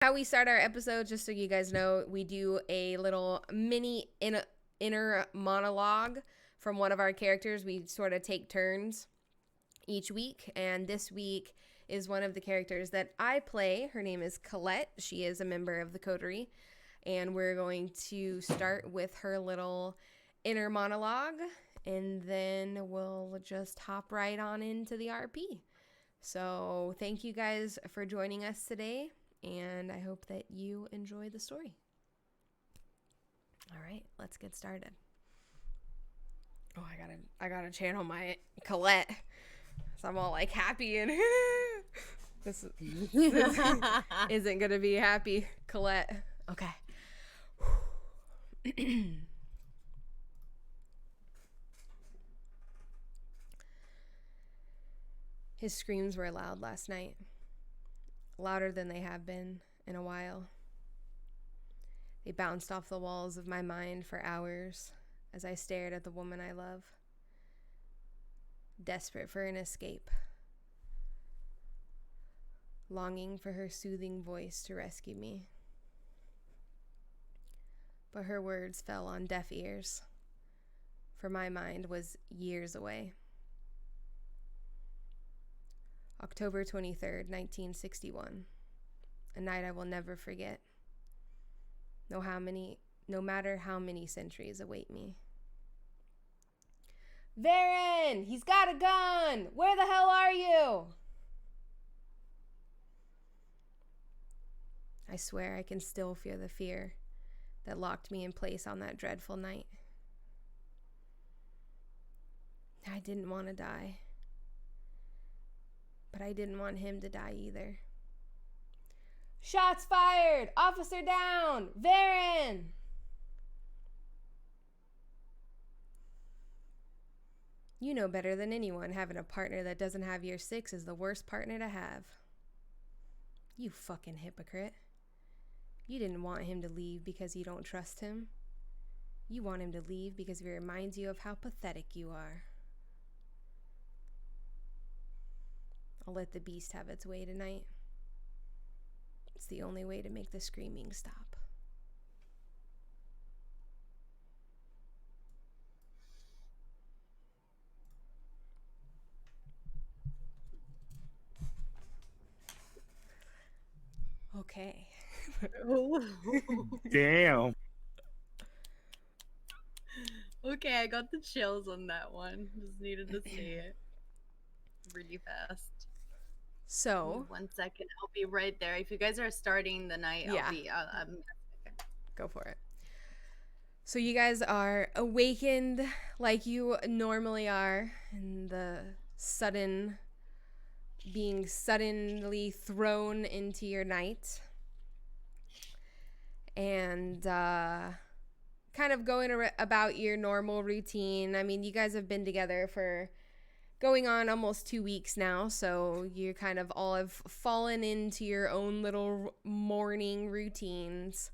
How we start our episode, just so you guys know, we do a little mini inner monologue from one of our characters. We sort of take turns each week, and this week is one of the characters that I play. Her name is Colette. She is a member of the coterie, and we're going to start with her little inner monologue, and then we'll just hop right on into the RP. So, thank you guys for joining us today, and I hope that you enjoy the story. All right, let's get started. Oh, I gotta channel my Colette, so I'm all like happy and this isn't gonna be happy, Colette. Okay. His screams were loud last night, louder than they have been in a while. They bounced off the walls of my mind for hours as I stared at the woman I love, desperate for an escape, longing for her soothing voice to rescue me. But her words fell on deaf ears, for my mind was years away. October 23rd, 1961, a night I will never forget. No matter how many centuries await me. Varen! He's got a gun! Where the hell are you? I swear I can still feel the fear that locked me in place on that dreadful night. I didn't want to die, but I didn't want him to die either. Shots fired! Officer down! Varen! You know better than anyone having a partner that doesn't have your 6 is the worst partner to have. You fucking hypocrite. You didn't want him to leave because you don't trust him. You want him to leave because he reminds you of how pathetic you are. I'll let the beast have its way tonight. It's the only way to make the screaming stop. Okay. Damn. Okay, I got the chills on that one. Just needed to see it really fast. So, 1 second, I'll be right there. If you guys are starting the night, Yeah. I'll be. Go for it. So you guys are awakened like you normally are, and being suddenly thrown into your night, and kind of going about your normal routine. I mean, you guys have been together for going on almost 2 weeks now, so you kind of all have fallen into your own little morning routines.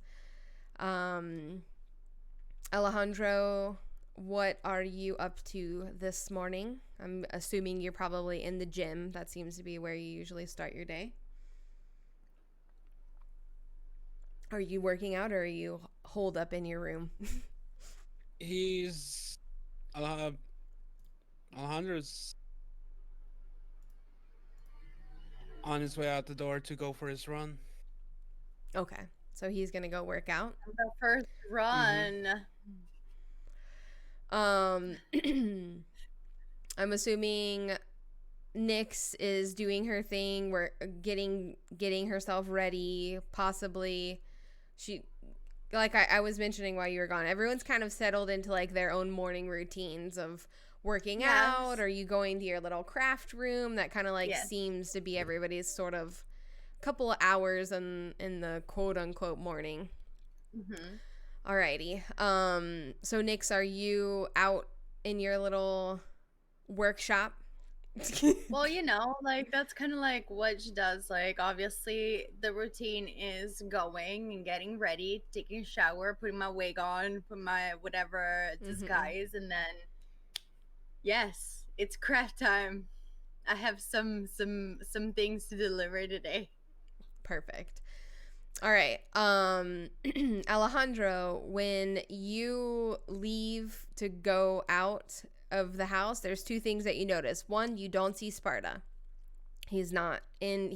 Alejandro, what are you up to this morning? I'm assuming you're probably in the gym. That seems to be where you usually start your day. Are you working out, or are you holed up in your room? He's Alejandro's on his way out the door to go for his run. Okay, so he's gonna go work out. The first run. I'm assuming Nyx is doing her thing. We're getting herself ready. Possibly, she, like I was mentioning while you were gone, everyone's kind of settled into like their own morning routines of working out. Are you going to your little craft room? That kind of like seems to be everybody's sort of couple of hours in the quote unquote morning. Alrighty. So Nyx, are you out in your little workshop? Well, like that's kind of like what she does. Like, obviously, the routine is going and getting ready, taking a shower, putting my wig on, put my whatever disguise, and then yes, it's craft time. I have some things to deliver today. Perfect. All right. Alejandro, when you leave to go out of the house, there's two things that you notice. One, you don't see Sparta. He's not in.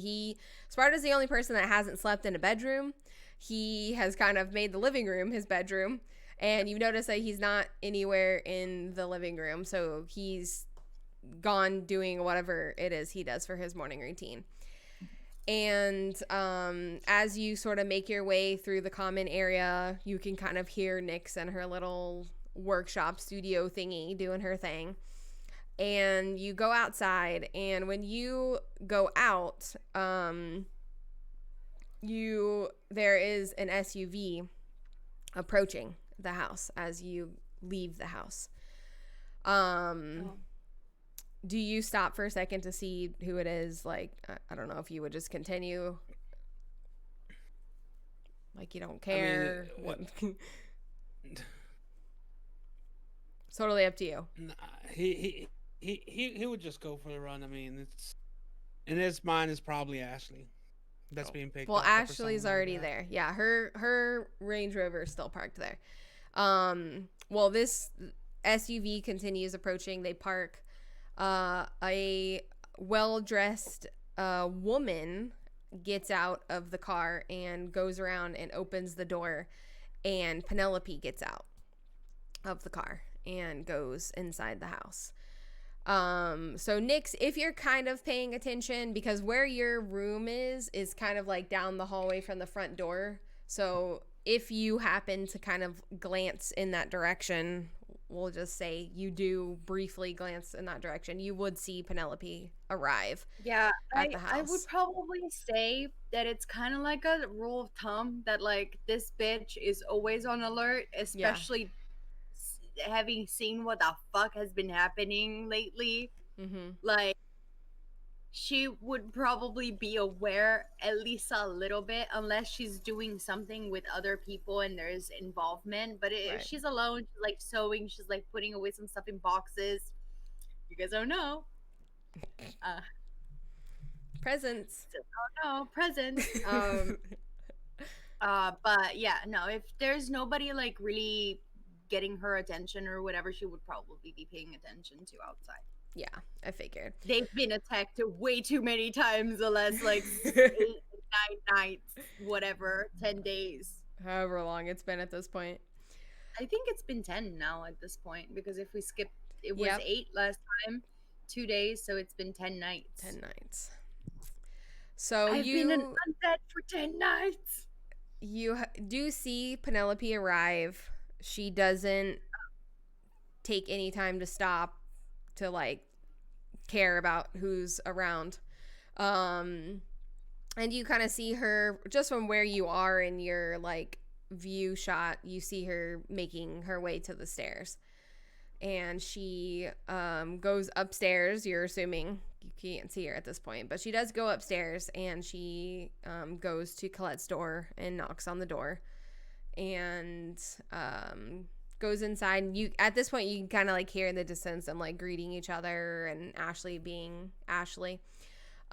Sparta's the only person that hasn't slept in a bedroom. He has kind of made the living room his bedroom, and you notice that he's not anywhere in the living room. So he's gone doing whatever it is he does for his morning routine. And as you sort of make your way through the common area, you can kind of hear Nyx and her little workshop studio thingy doing her thing. And you go outside, and when you go out, there is an SUV approaching the house as you leave the house. Do you stop for a second to see who it is? Like, I don't know if you would just continue. Like, you don't care. I mean, what? It's totally up to you. Nah, he would just go for the run. I mean, it's in his mind is probably Ashley that's being picked Well, up. Ashley's already there. Yeah, her Range Rover is still parked there. Well, this SUV continues approaching. They park. A well-dressed woman gets out of the car and goes around and opens the door, and Penelope gets out of the car and goes inside the house. So Nyx, if you're kind of paying attention, because where your room is kind of like down the hallway from the front door. So if you happen to kind of glance in that direction, we'll just say you do briefly glance in that direction, you would see Penelope arrive. Yeah, at the house. I would probably say that it's kind of like a rule of thumb that like this bitch is always on alert, especially having seen what the fuck has been happening lately. Mm-hmm. Like, she would probably be aware at least a little bit, unless she's doing something with other people and there's involvement. But if she's alone, she's like sewing, she's like putting away some stuff in boxes. You guys don't know. Presents. Oh no, presents. But yeah, no, if there's nobody like really getting her attention or whatever, she would probably be paying attention to outside. Yeah, I figured. They've been attacked way too many times the last like 8, 9 nights, whatever, 10 days. However long it's been at this point. I think it's been 10 now at this point, because if we skipped, it was 8 last time, 2 days, so it's been 10 nights. 10 nights. So I've been in unbed for 10 nights. You do see Penelope arrive. She doesn't take any time to stop to like care about who's around. And you kind of see her just from where you are in your like view shot. You see her making her way to the stairs, and she goes upstairs. You're assuming you can't see her at this point, but she does go upstairs, and she goes to Colette's door and knocks on the door, and goes inside. And you, at this point, you can kind of like hear in the distance them like greeting each other, and Ashley being Ashley.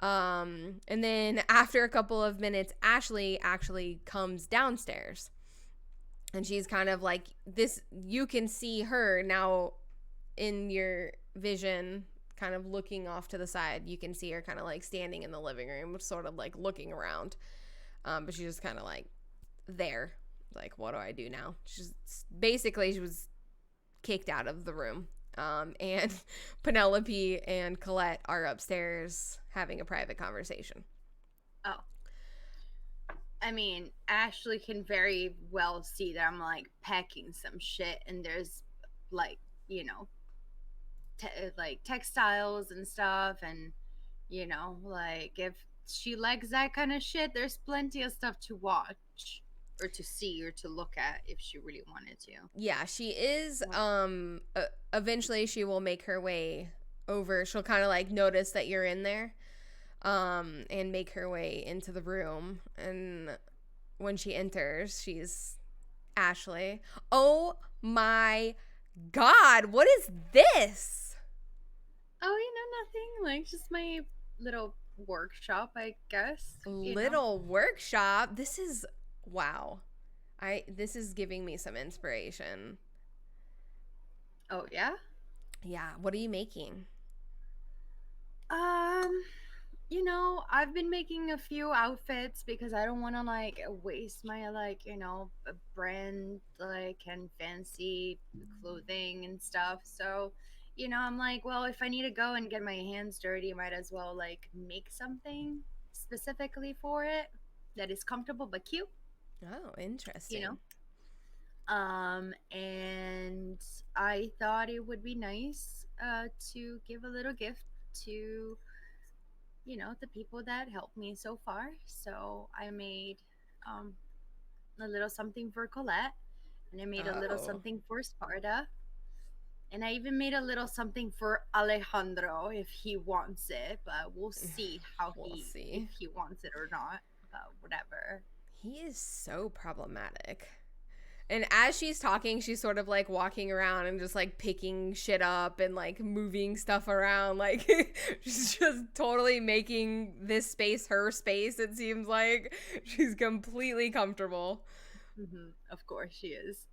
And then after a couple of minutes, Ashley actually comes downstairs, and she's kind of like this. You can see her now in your vision, kind of looking off to the side. You can see her kind of like standing in the living room, sort of like looking around. But she's just kind of like there. Like, what do I do now? She's basically, she was kicked out of the room. And Penelope and Colette are upstairs having a private conversation. Oh. I mean, Ashley can very well see that I'm like packing some shit, and there's like, you know, like textiles and stuff, and you know, like if she likes that kind of shit, there's plenty of stuff to watch or to see or to look at if she really wanted to. Yeah, she is. Eventually she will make her way over. She'll kind of like notice that you're in there, and make her way into the room. And when she enters, she's Ashley. Oh my God, what is this? Oh, you know, nothing. Like, just my little workshop, I guess. Little workshop? This is Wow. This is giving me some inspiration. Oh yeah. Yeah, what are you making? Um, I've been making a few outfits because I don't want to like waste my like, brand like and fancy clothing and stuff. So, I'm like, well, if I need to go and get my hands dirty, I might as well like make something specifically for it that is comfortable but cute, Oh, you know? interesting. And I thought it would be nice to give a little gift to the people that helped me so far. So I made um, a little something for Colette, and I made a little Oh, something for Sparta, and I even made a little something for Alejandro if he wants it. But we'll see how we'll if see. he wants it or not. But whatever. He is so problematic. And as she's talking, she's sort of like walking around and just like picking shit up and like moving stuff around. Like she's just totally making this space her space, it seems like. She's completely comfortable. Of course she is.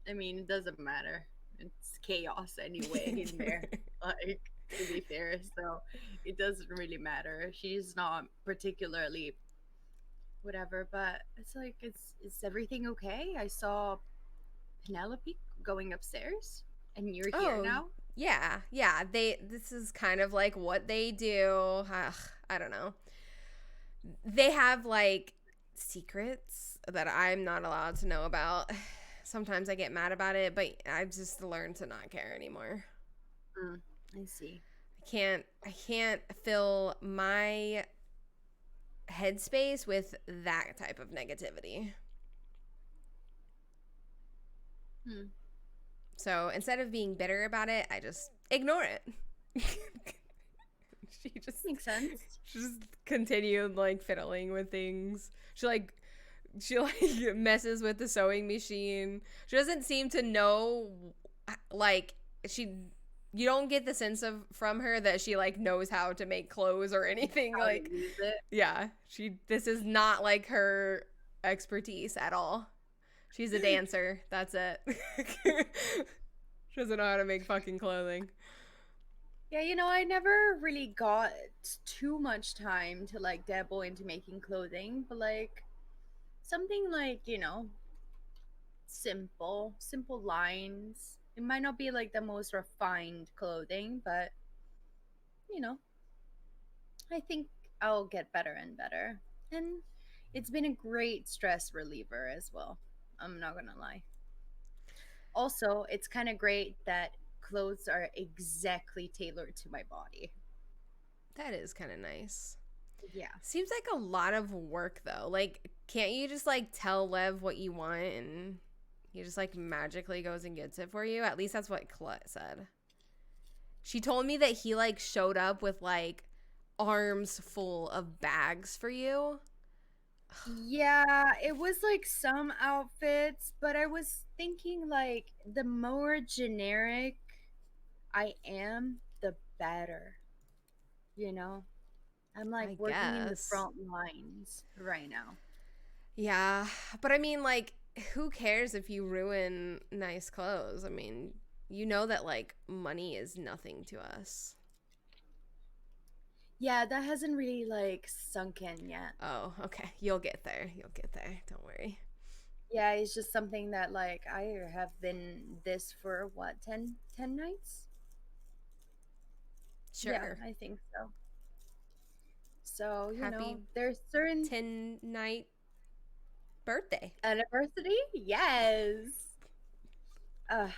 I mean, it doesn't matter. It's chaos anyway in there. Like, to be fair, so it doesn't really matter. She's not particularly whatever, but it's like, is everything okay? I saw Penelope going upstairs, and you're here Oh, now. yeah. Yeah, this is kind of like what they do. Ugh, I don't know. They have like secrets that I'm not allowed to know about. Sometimes I get mad about it, but I've just learned to not care anymore. Mm, I see. I can't fill my headspace with that type of negativity. Hmm. So instead of being bitter about it, I just ignore it. she just Makes sense. she just continued like fiddling with things. She messes with the sewing machine. She doesn't seem to know like she you don't get the sense of from her that she like knows how to make clothes or anything How to like use it. yeah, this is not like her expertise at all. She's a dancer. That's it. She doesn't know how to make fucking clothing. Yeah, I never really got too much time to like dabble into making clothing, but like something like, simple lines. It might not be like the most refined clothing, but you know, I think I'll get better and better. And it's been a great stress reliever as well. I'm not gonna lie. Also, it's kind of great that clothes are exactly tailored to my body. That is kind of nice. Yeah. Seems like a lot of work though. Like, can't you just like tell Lev what you want and he just like magically goes and gets it for you? At least that's what Colette said. She told me that he like showed up with like arms full of bags for you. Yeah, it was like some outfits, but I was thinking like the more generic I am, the better. You know? I'm like I working in the guess. front lines right now. Yeah, but I mean, like, who cares if you ruin nice clothes? I mean, you know that like money is nothing to us. Yeah, that hasn't really like sunk in yet. Oh, okay. You'll get there. You'll get there. Don't worry. Yeah, it's just something that like I have been this for what, 10 nights? Yeah, Sure. I think so. So, Happy there's certain 10-night birthday. anniversary. Yes. Uh,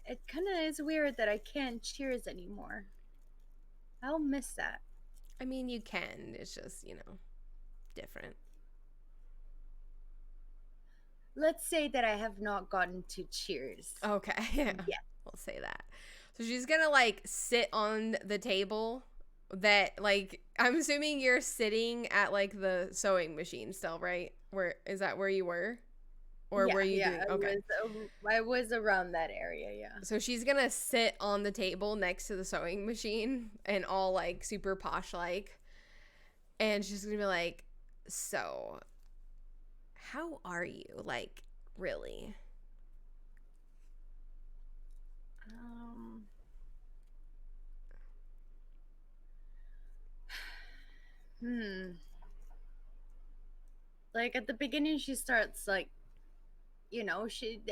it kind of is weird that I can't cheers anymore. I'll miss that. I mean, you can. It's just, different. Let's say that I have not gotten to cheers. Okay. Yeah. Yeah. We'll say that. So she's going to like sit on the table that like I'm assuming you're sitting at like the sewing machine still, right? Where is that where you were? Or Yeah, were you yeah, doing okay. I was around that area, yeah. So she's gonna sit on the table next to the sewing machine and all like super posh like. And she's gonna be like, so how are you? Like, really? Um, hmm. Like at the beginning, she starts like,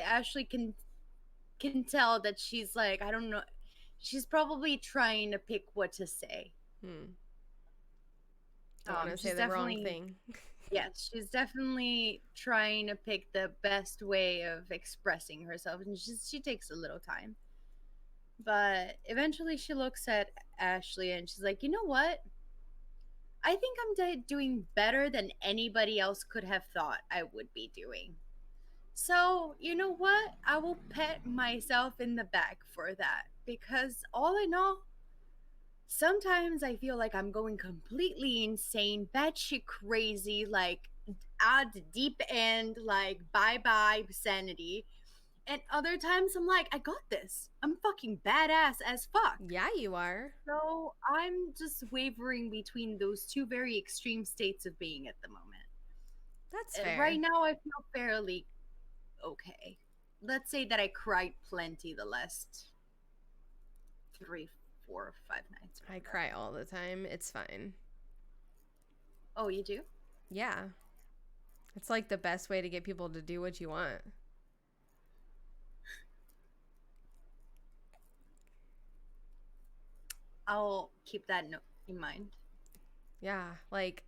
Ashley can tell that she's like, I don't know, she's probably trying to pick what to say. Hmm. Don't want to say She's the wrong definitely, thing. yes, she's definitely trying to pick the best way of expressing herself, and she takes a little time. But eventually, she looks at Ashley and she's like, you know what? I think I'm doing better than anybody else could have thought I would be doing. So, you know what? I will pat myself in the back for that because all in all, sometimes I feel like I'm going completely insane, batshit crazy, like at the deep end, like bye bye sanity. And other times I'm like, I got this. I'm fucking badass as fuck. Yeah, you are. So I'm just wavering between those two very extreme states of being at the moment. That's Right fair. now, I feel fairly okay. Let's say that I cried plenty the last 3, 4, 5 nights. I Whatever. cry all the time. It's fine. Oh, you do? Yeah. It's like the best way to get people to do what you want. I'll keep that in mind. Yeah. Like,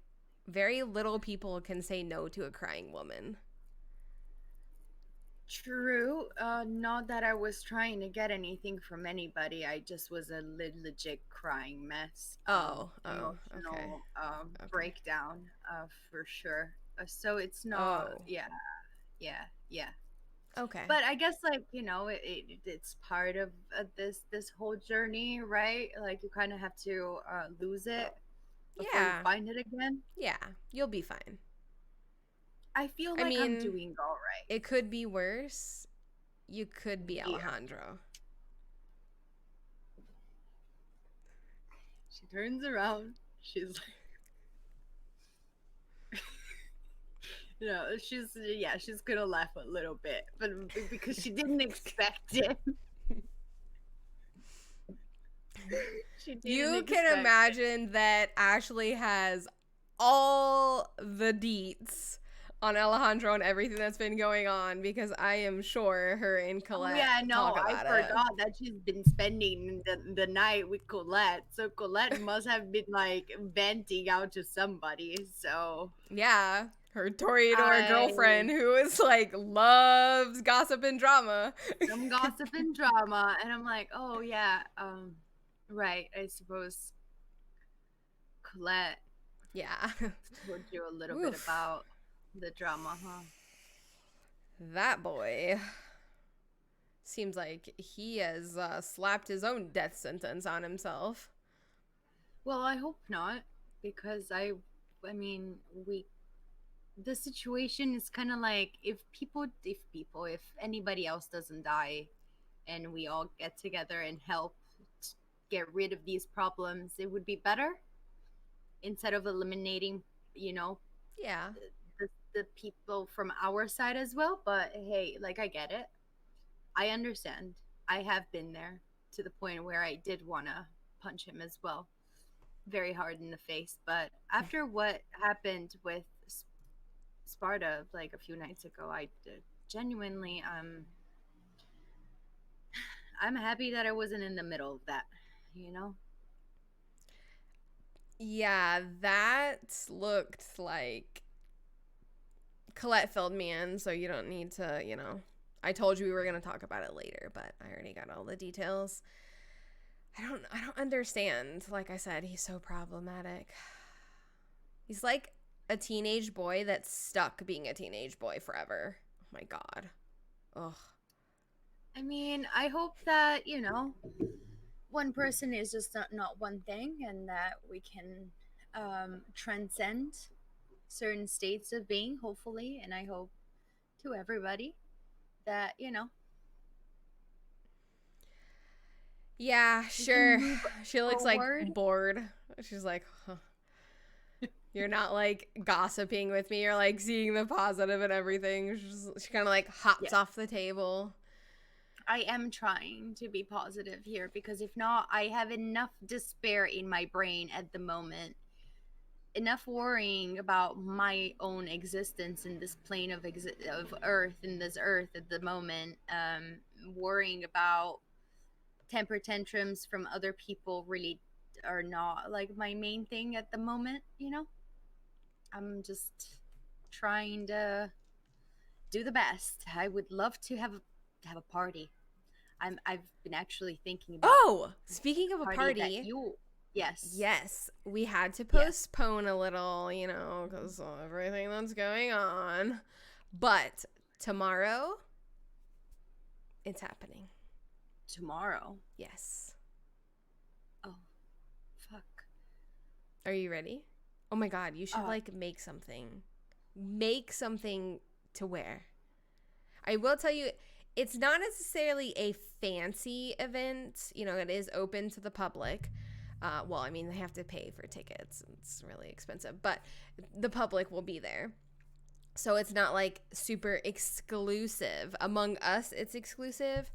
very little people can say no to a crying woman. True. Not that I was trying to get anything from anybody. I just was a legit crying mess. Okay. Emotional Okay. breakdown, for sure. So it's not. Oh, Yeah, yeah, yeah. okay. But I guess like it's part of this whole journey, right? Like you kind of have to lose it before you Yeah. find it again. Yeah. You'll be fine. I feel I like I'm mean, doing all right. it could be worse. You could be Yeah. Alejandro. She turns around. She's she's gonna laugh a little bit, but because she didn't expect it. She didn't You can expect it. imagine that Ashley has all the deets on Alejandro and everything that's been going on because I am sure her and Oh Colette yeah, no, talk I about it. forgot that she's been spending the night with Colette. So Colette must have been like venting out to somebody. So Yeah, her Toreador I girlfriend who is like loves gossip and drama. some gossip and drama, and I'm like, oh yeah, right. I suppose Colette Yeah. told you a little bit Oof. about the drama, huh? That boy seems like he has slapped his own death sentence on himself. Well, I hope not, because I mean, the situation is kind of like if anybody else doesn't die, and we all get together and help get rid of these problems, it would be better instead of eliminating, you know, Yeah. the people from our side as well. But hey, like I get it. I understand. I have been there to the point where I did want to punch him as well, very hard in the face. But after what happened with Sparta like a few nights ago, I did genuinely I'm happy that I wasn't in the middle of that, you know? Yeah, that looked like Colette filled me in, so you don't need to, I told you we were going to talk about it later, but I already got all the details. I don't understand. Like I said, he's so problematic. He's like a teenage boy that's stuck being a teenage boy forever. Oh my god. Ugh. I mean, I hope that, one person is just not one thing and that we can transcend certain states of being, hopefully. And I hope to everybody that, Yeah, we can sure. move She looks like forward. bored. She's like, huh. You're not like gossiping with me. You're like seeing the positive and everything. She kind of like hops Yeah. off the table. I am trying to be positive here because if not, I have enough despair in my brain at the moment. Enough worrying about my own existence in this plane of earth, in this earth at the moment. Worrying about temper tantrums from other people really are not like my main thing at the moment. I'm just trying to do the best. I would love to have a party. I've been actually thinking about Oh, speaking of a party that party, you. Yes. yes, we had to Yes. postpone a little, because of everything that's going on. But tomorrow, it's happening. Tomorrow. Yes. Oh, fuck. Are you ready? Oh my God, you should like make something. Make something to wear. I will tell you, it's not necessarily a fancy event. It is open to the public. Well, I mean, they have to pay for tickets. It's really expensive, but the public will be there. So it's not like super exclusive. Among us, it's exclusive,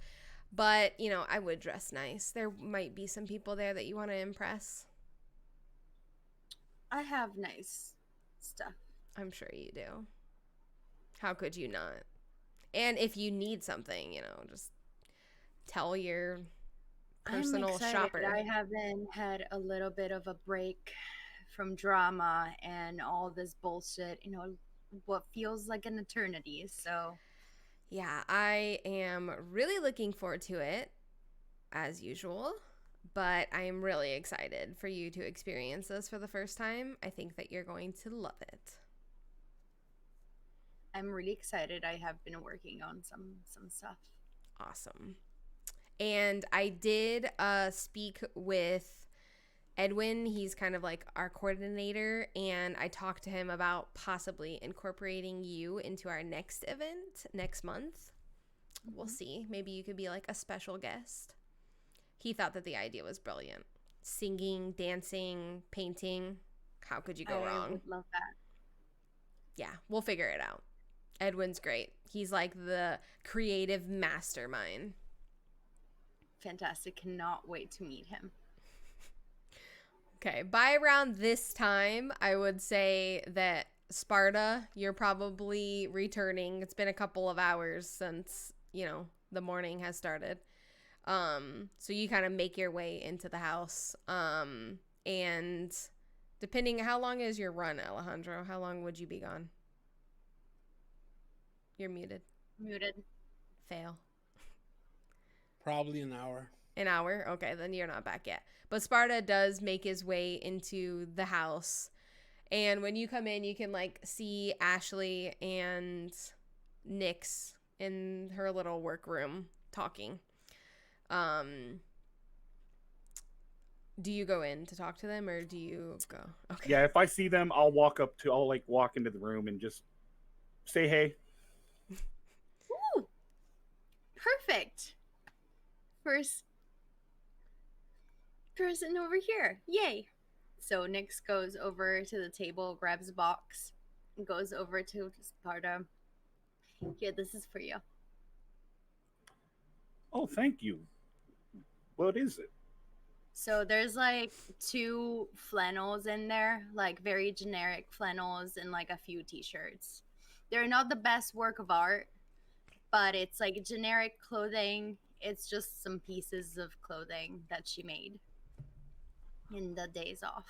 but I would dress nice. There might be some people there that you want to impress. I have nice stuff. I'm sure you do. How could you not? And if you need something, just tell your personal I'm excited. shopper. I haven't had a little bit of a break from drama and all this bullshit, what feels like an eternity. So, Yeah, I am really looking forward to it, as usual. But I am really excited for you to experience this for the first time. I think that you're going to love it. I'm really excited. I have been working on some stuff. Awesome. And I did speak with Edwin. He's kind of like our coordinator, and I talked to him about possibly incorporating you into our next event next month. Mm-hmm. We'll see. Maybe you could be like a special guest. He thought that the idea was brilliant. Singing, dancing, painting. How could you go wrong? I would love that. Yeah, we'll figure it out. Edwin's great. He's like the creative mastermind. Fantastic. Cannot wait to meet him. Okay, by around this time, I would say that Sparta, you're probably returning. It's been a couple of hours since, the morning has started. So you kind of make your way into the house. And depending, how long is your run, Alejandro? How long would you be gone? You're muted. Muted. Fail. Probably an hour. An hour? Okay, then you're not back yet. But Sparta does make his way into the house. And when you come in, you can like see Ashley and Nyx in her little workroom talking. Do you go in to talk to them or do you go? Okay. Yeah, if I see them, I'll walk into the room and just say hey. Ooh, perfect. First person over here. Yay. So Nyx goes over to the table, grabs a box, and goes over to Sparta. Here, this is for you. Oh, thank you. What is it? So there's like 2 flannels in there, like very generic flannels and like a few t-shirts. They're not the best work of art, but it's like generic clothing. It's just some pieces of clothing that she made in the days off.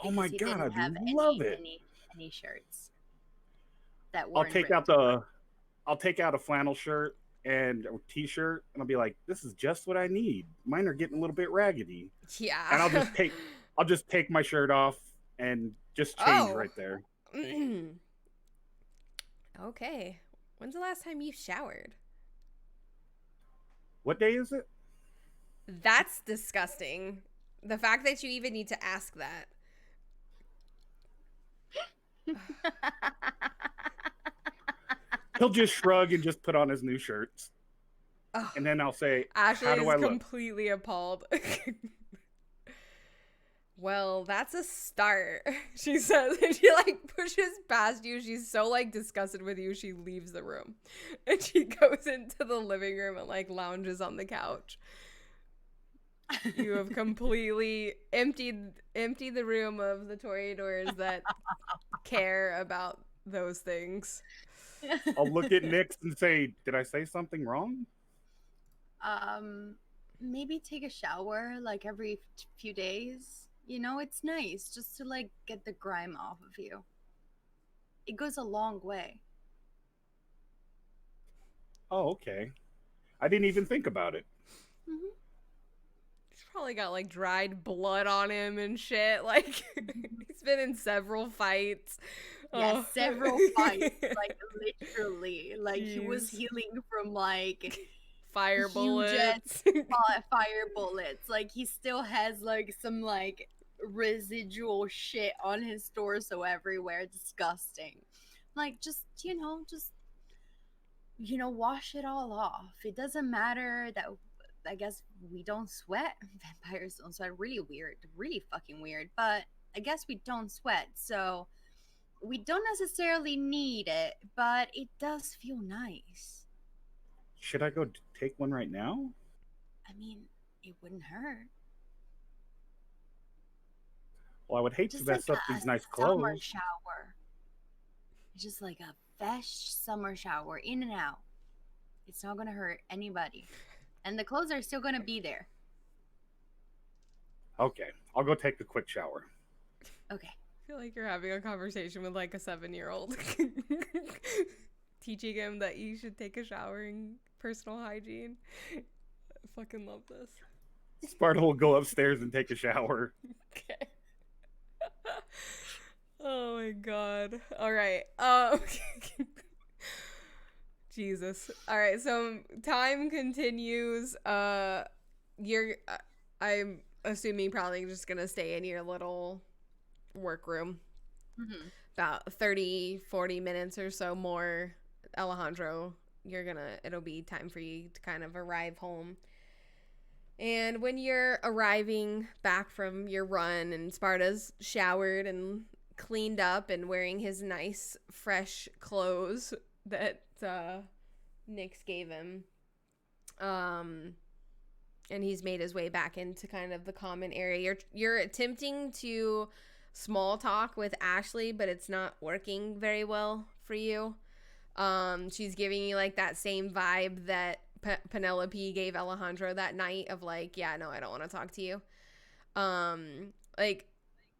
Oh my Because he God, didn't have I love it. any shirts that were. I'll take out a flannel shirt and a t-shirt and I'll be like, this is just what I need. Mine are getting a little bit raggedy. Yeah. And I'll just take my shirt off and just change right there. Okay. When's the last time you showered? What day is it? That's disgusting. The fact that you even need to ask that. He'll just shrug and just put on his new shirts. Oh, and then I'll say, Ashley how do I is look? completely appalled. Well, that's a start, she says, and she like pushes past you. She's so like disgusted with you, she leaves the room. And she goes into the living room and like lounges on the couch. You have completely emptied the room of the toreadors that care about those things. I'll look at Nyx and say, "Did I say something wrong?" Maybe take a shower like every few days. You know, it's nice just to like get the grime off of you. It goes a long way. Oh, okay. I didn't even think about it. Hmm. He's probably got like dried blood on him and shit. Like he's been in several fights. Yeah, Oh. several fights, like literally. Like he was Jeez. healing from like Fire huge bullets. fire bullets. Like he still has like some like residual shit on his torso everywhere. Disgusting. Like just wash it all off. It doesn't matter that I guess we don't sweat. Vampires don't sweat. Really weird. Really fucking weird. But I guess we don't sweat, so we don't necessarily need it, but it does feel nice. Should I go take one right now? I mean, it wouldn't hurt. Well, I would hate to Just mess like up a these nice summer clothes. shower. Just like a fresh summer shower, in and out. It's not gonna hurt anybody. And the clothes are still gonna be there. Okay, I'll go take a quick shower. Okay. I feel like you're having a conversation with like a 7-year-old. Teaching him that you should take a shower and personal hygiene. I fucking love this. Sparta will go upstairs and take a shower. Okay. Oh my god. All right. Jesus. All right. So time continues. You're. I'm assuming probably just gonna stay in your little workroom. Mm-hmm. About 30-40 minutes or so more. Alejandro, it'll be time for you to kind of arrive home. And when you're arriving back from your run and Sparta's showered and cleaned up and wearing his nice fresh clothes that Nyx gave him, and he's made his way back into kind of the common area, you're attempting to small talk with Ashley, but it's not working very well for you. She's giving you like that same vibe that Penelope gave Alejandro that night of like, yeah, no, I don't want to talk to you. Like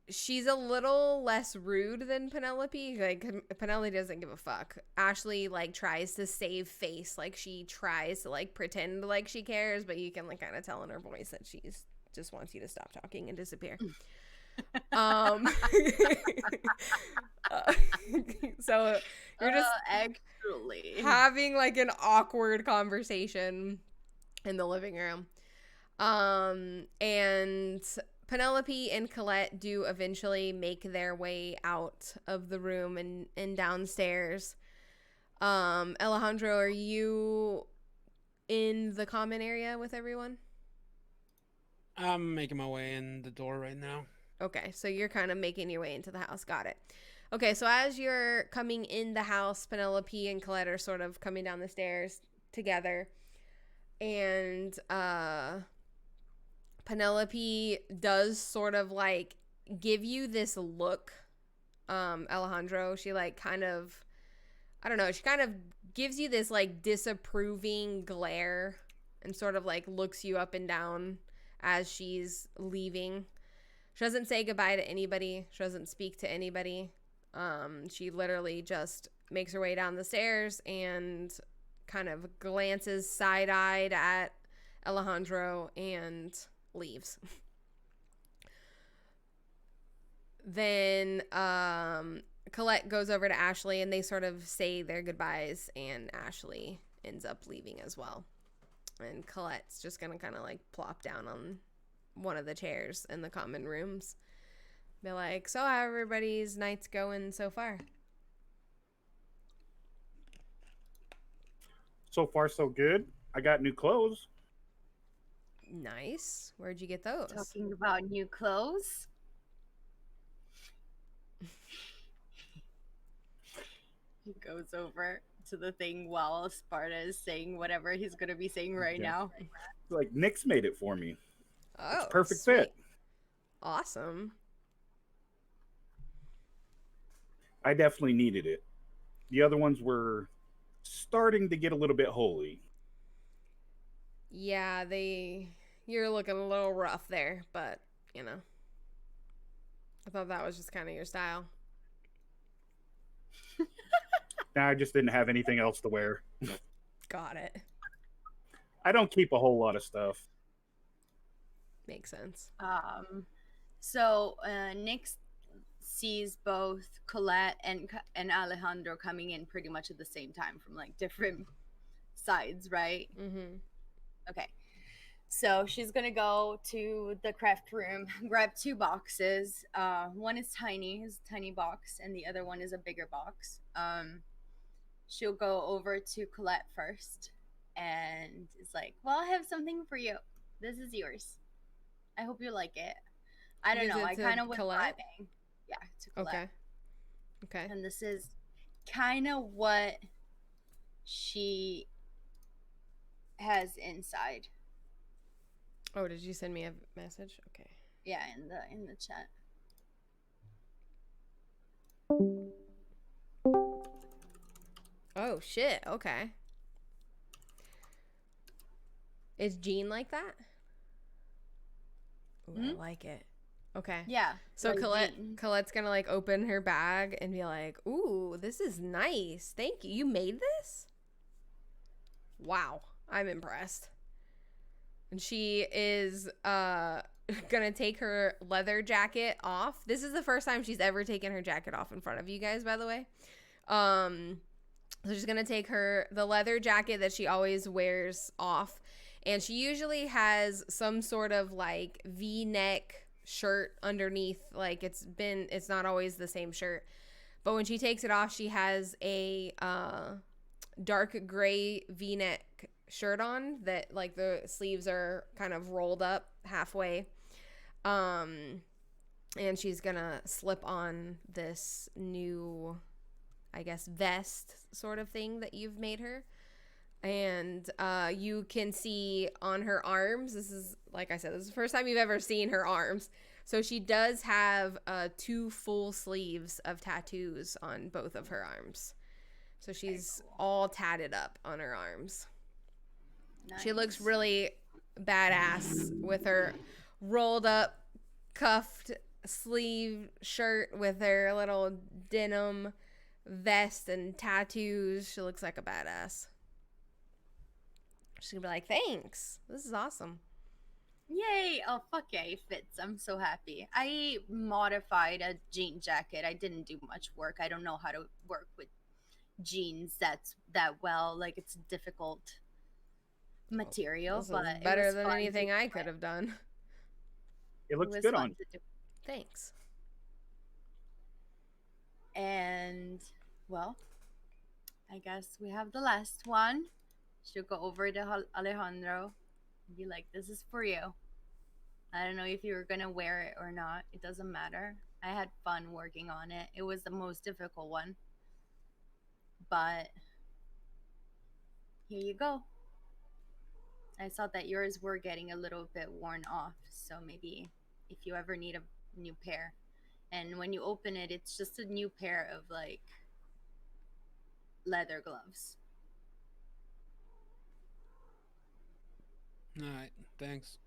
she's a little less rude than Penelope. Like Penelope doesn't give a fuck. Ashley like tries to save face, like she tries to like pretend like she cares, but you can like kind of tell in her voice that she's just wants you to stop talking and disappear. So you're just actually having like an awkward conversation in the living room. And Penelope and Colette do eventually make their way out of the room and downstairs. Alejandro, are you in the common area with everyone? I'm making my way in the door right now. Okay, so you're kind of making your way into the house. Got it. Okay, so as you're coming in the house, Penelope and Colette are sort of coming down the stairs together. And Penelope does sort of like give you this look, Alejandro. She like kind of, I don't know, she kind of gives you this like disapproving glare and sort of like looks you up and down as she's leaving. She doesn't say goodbye to anybody. She doesn't speak to anybody. She literally just makes her way down the stairs and kind of glances side-eyed at Alejandro and leaves. Then Colette goes over to Ashley and they sort of say their goodbyes, and Ashley ends up leaving as well. And Colette's just gonna kind of like plop down on one of the chairs in the common rooms. Be like, so how everybody's night's going so far? So far, so good. I got new clothes. Nice. Where'd you get those? talking about new clothes. He goes over to the thing while Sparta is saying whatever he's gonna be saying right Yeah. now. Like Nick's made it for me. It's a Oh, perfect sweet. fit. Awesome. I definitely needed it. The other ones were starting to get a little bit holy. Yeah, you're looking a little rough there, but you know, I thought that was just kind of your style. Now I just didn't have anything else to wear. Got it. I don't keep a whole lot of stuff. Makes sense. So Nick sees both Colette and Alejandro coming in pretty much at the same time from like different sides, right? Mm-hmm. Okay. So she's gonna go to the craft room, grab 2 boxes. One is a tiny box, and the other one is a bigger box. She'll go over to Colette first, and is like, "Well, I have something for you. This is yours. I hope you like it." I don't Gives know. it I to kind of was Colette? vibing. Yeah, to Colette. Okay. Okay. And this is kind of what she has inside. Oh, did you send me a message? Okay. Yeah, in the chat. Oh shit. Okay. Is Jean like that? Ooh, I like it. Okay. Yeah. So like Jean. Colette's gonna like open her bag and be like, "Ooh, this is nice. Thank you. You made this? Wow, I'm impressed." And she is gonna take her leather jacket off. This is the first time she's ever taken her jacket off in front of you guys, by the way. So she's gonna take the leather jacket that she always wears off, and she usually has some sort of like V-neck shirt underneath. Like it's not always the same shirt, but when she takes it off, she has a dark gray V-neck shirt on that like the sleeves are kind of rolled up halfway. And she's gonna slip on this new, I guess, vest sort of thing that you've made her. And you can see on her arms, this is, like I said, this is the first time you've ever seen her arms. So she does have 2 full sleeves of tattoos on both of her arms. So she's all tatted up on her arms. Nice. She looks really badass with her rolled up, cuffed sleeve shirt with her little denim vest and tattoos. She looks like a badass. She's gonna be like, "Thanks. This is awesome." Yay! Oh fuck yeah, it fits. I'm so happy. I modified a jean jacket. I didn't do much work. I don't know how to work with jeans that well. Like it's difficult material, This but is it better was than fun anything to I do could have done. It looks was good fun on. to do. Thanks. And well, I guess we have the last one. She'll go over to Alejandro and be like, "This is for you. I don't know if you were gonna wear it or not. It doesn't matter. I had fun working on it. It was the most difficult one. But here you go. I saw that yours were getting a little bit worn off, so maybe if you ever need a new pair." And when you open it, it's just a new pair of like leather gloves. All right, thanks.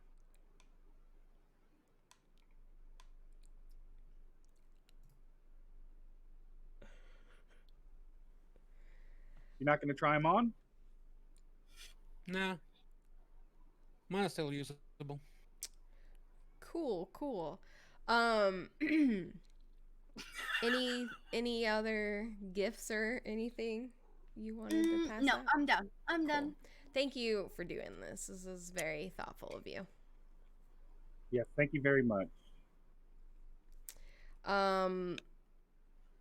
You're not going to try them on? Nah, mine is still usable. Cool. Any other gifts or anything you wanted to pass No, out? I'm done. I'm done. Thank you for doing this. This is very thoughtful of you. Yes, thank you very much.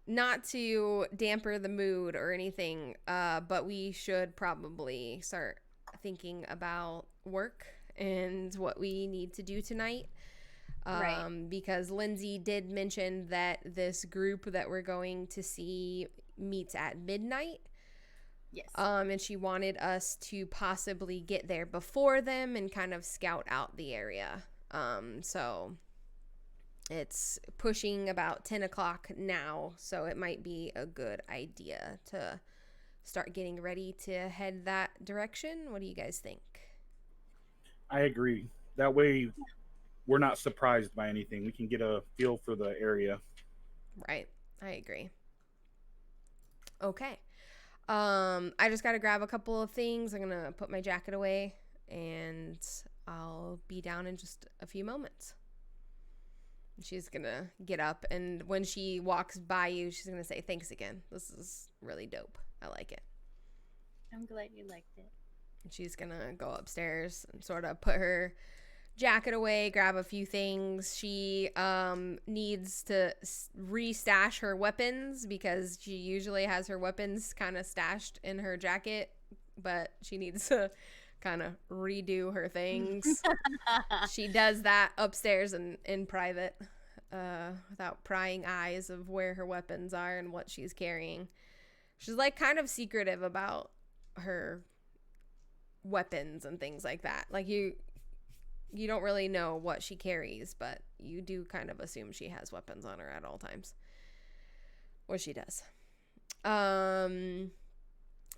Not to damper the mood or anything, but we should probably start thinking about work and what we need to do tonight. Right. Because Lindsay did mention that this group that we're going to see meets at midnight. Yes. And she wanted us to possibly get there before them and kind of scout out the area. So it's pushing about 10 o'clock now, so it might be a good idea to start getting ready to head that direction. What do you guys think? I agree. That way, we're not surprised by anything. We can get a feel for the area. Right. I agree. Okay. I just got to grab a couple of things. I'm going to put my jacket away and I'll be down in just a few moments. She's going to get up, and when she walks by you, she's going to say, "Thanks again. This is really dope. I like it." I'm glad you liked it. And she's going to go upstairs and sort of put her jacket away, grab a few things. She needs to restash her weapons because she usually has her weapons kind of stashed in her jacket, but she needs to kind of redo her things. She does that upstairs and in private, without prying eyes of where her weapons are and what she's carrying. She's like kind of secretive about her weapons and things like that. Like you don't really know what she carries, but you do kind of assume she has weapons on her at all times. Or she does.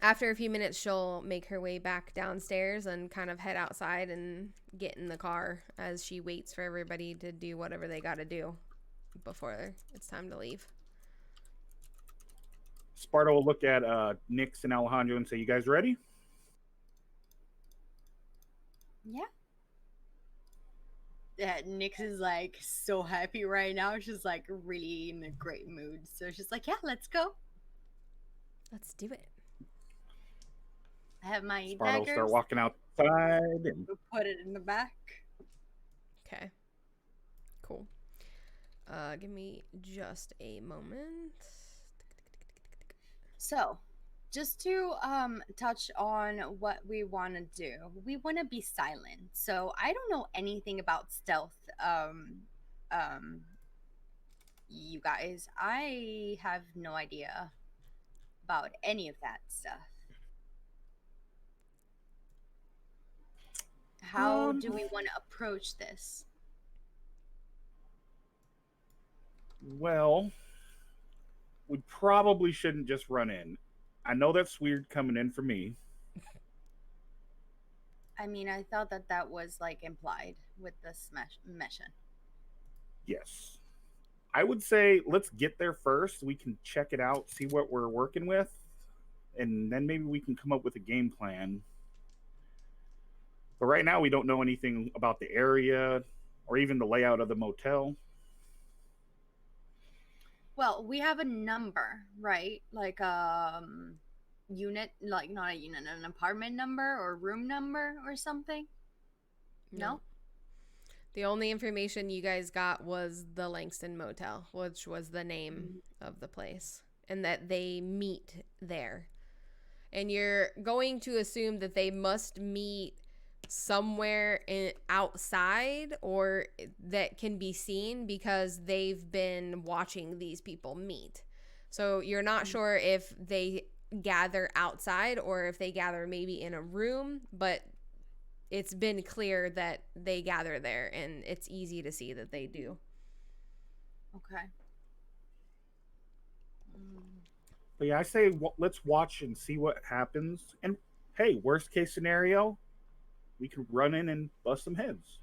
After a few minutes, she'll make her way back downstairs and kind of head outside and get in the car as she waits for everybody to do whatever they got to do before it's time to leave. Sparta will look at Nix and Alejandro and say, "You guys ready?" Yeah. Yeah, Nyx is like so happy right now. She's like really in a great mood. So she's like, "Yeah, let's go. Let's do it." I have my Sparta will daggers. start walking outside and We'll put it in the back." Okay. Cool. Give me just a moment. So, just to touch on what we want to do, we want to be silent. So I don't know anything about stealth. You guys, I have no idea about any of that stuff. How do we want to approach this? well, we probably shouldn't just run in. I know that's weird coming in for me. I mean, I thought that that was like implied with this mission. Yes. I would say let's get there first. We can check it out, see what we're working with, and then maybe we can come up with a game plan. But right now, we don't know anything about the area or even the layout of the motel. Well, we have a number, right? Like unit, like not a unit, an apartment number or room number or something. No? The only information you guys got was the Langston Motel, which was the name of the place, and that they meet there. And you're going to assume that they must meet somewhere outside or that can be seen because they've been watching these people meet. So you're not sure if they gather outside or if they gather maybe in a room, but it's been clear that they gather there, and it's easy to see that they do. Okay. But yeah, I say let's watch and see what happens. And hey, worst case scenario, we can run in and bust some heads.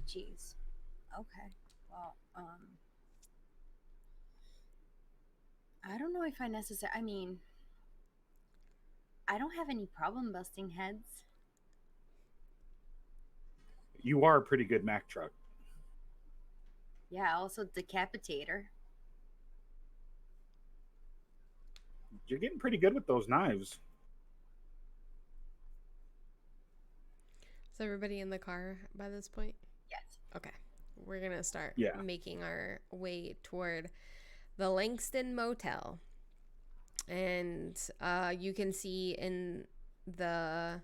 Jeez. Okay. Well, I don't know if I necessarily. I mean, I don't have any problem busting heads. You are a pretty good Mack truck. Yeah. Also, decapitator. You're getting pretty good with those knives. Is everybody in the car by this point? Yes. Okay. We're going to start Yeah. making our way toward the Langston Motel. And you can see in the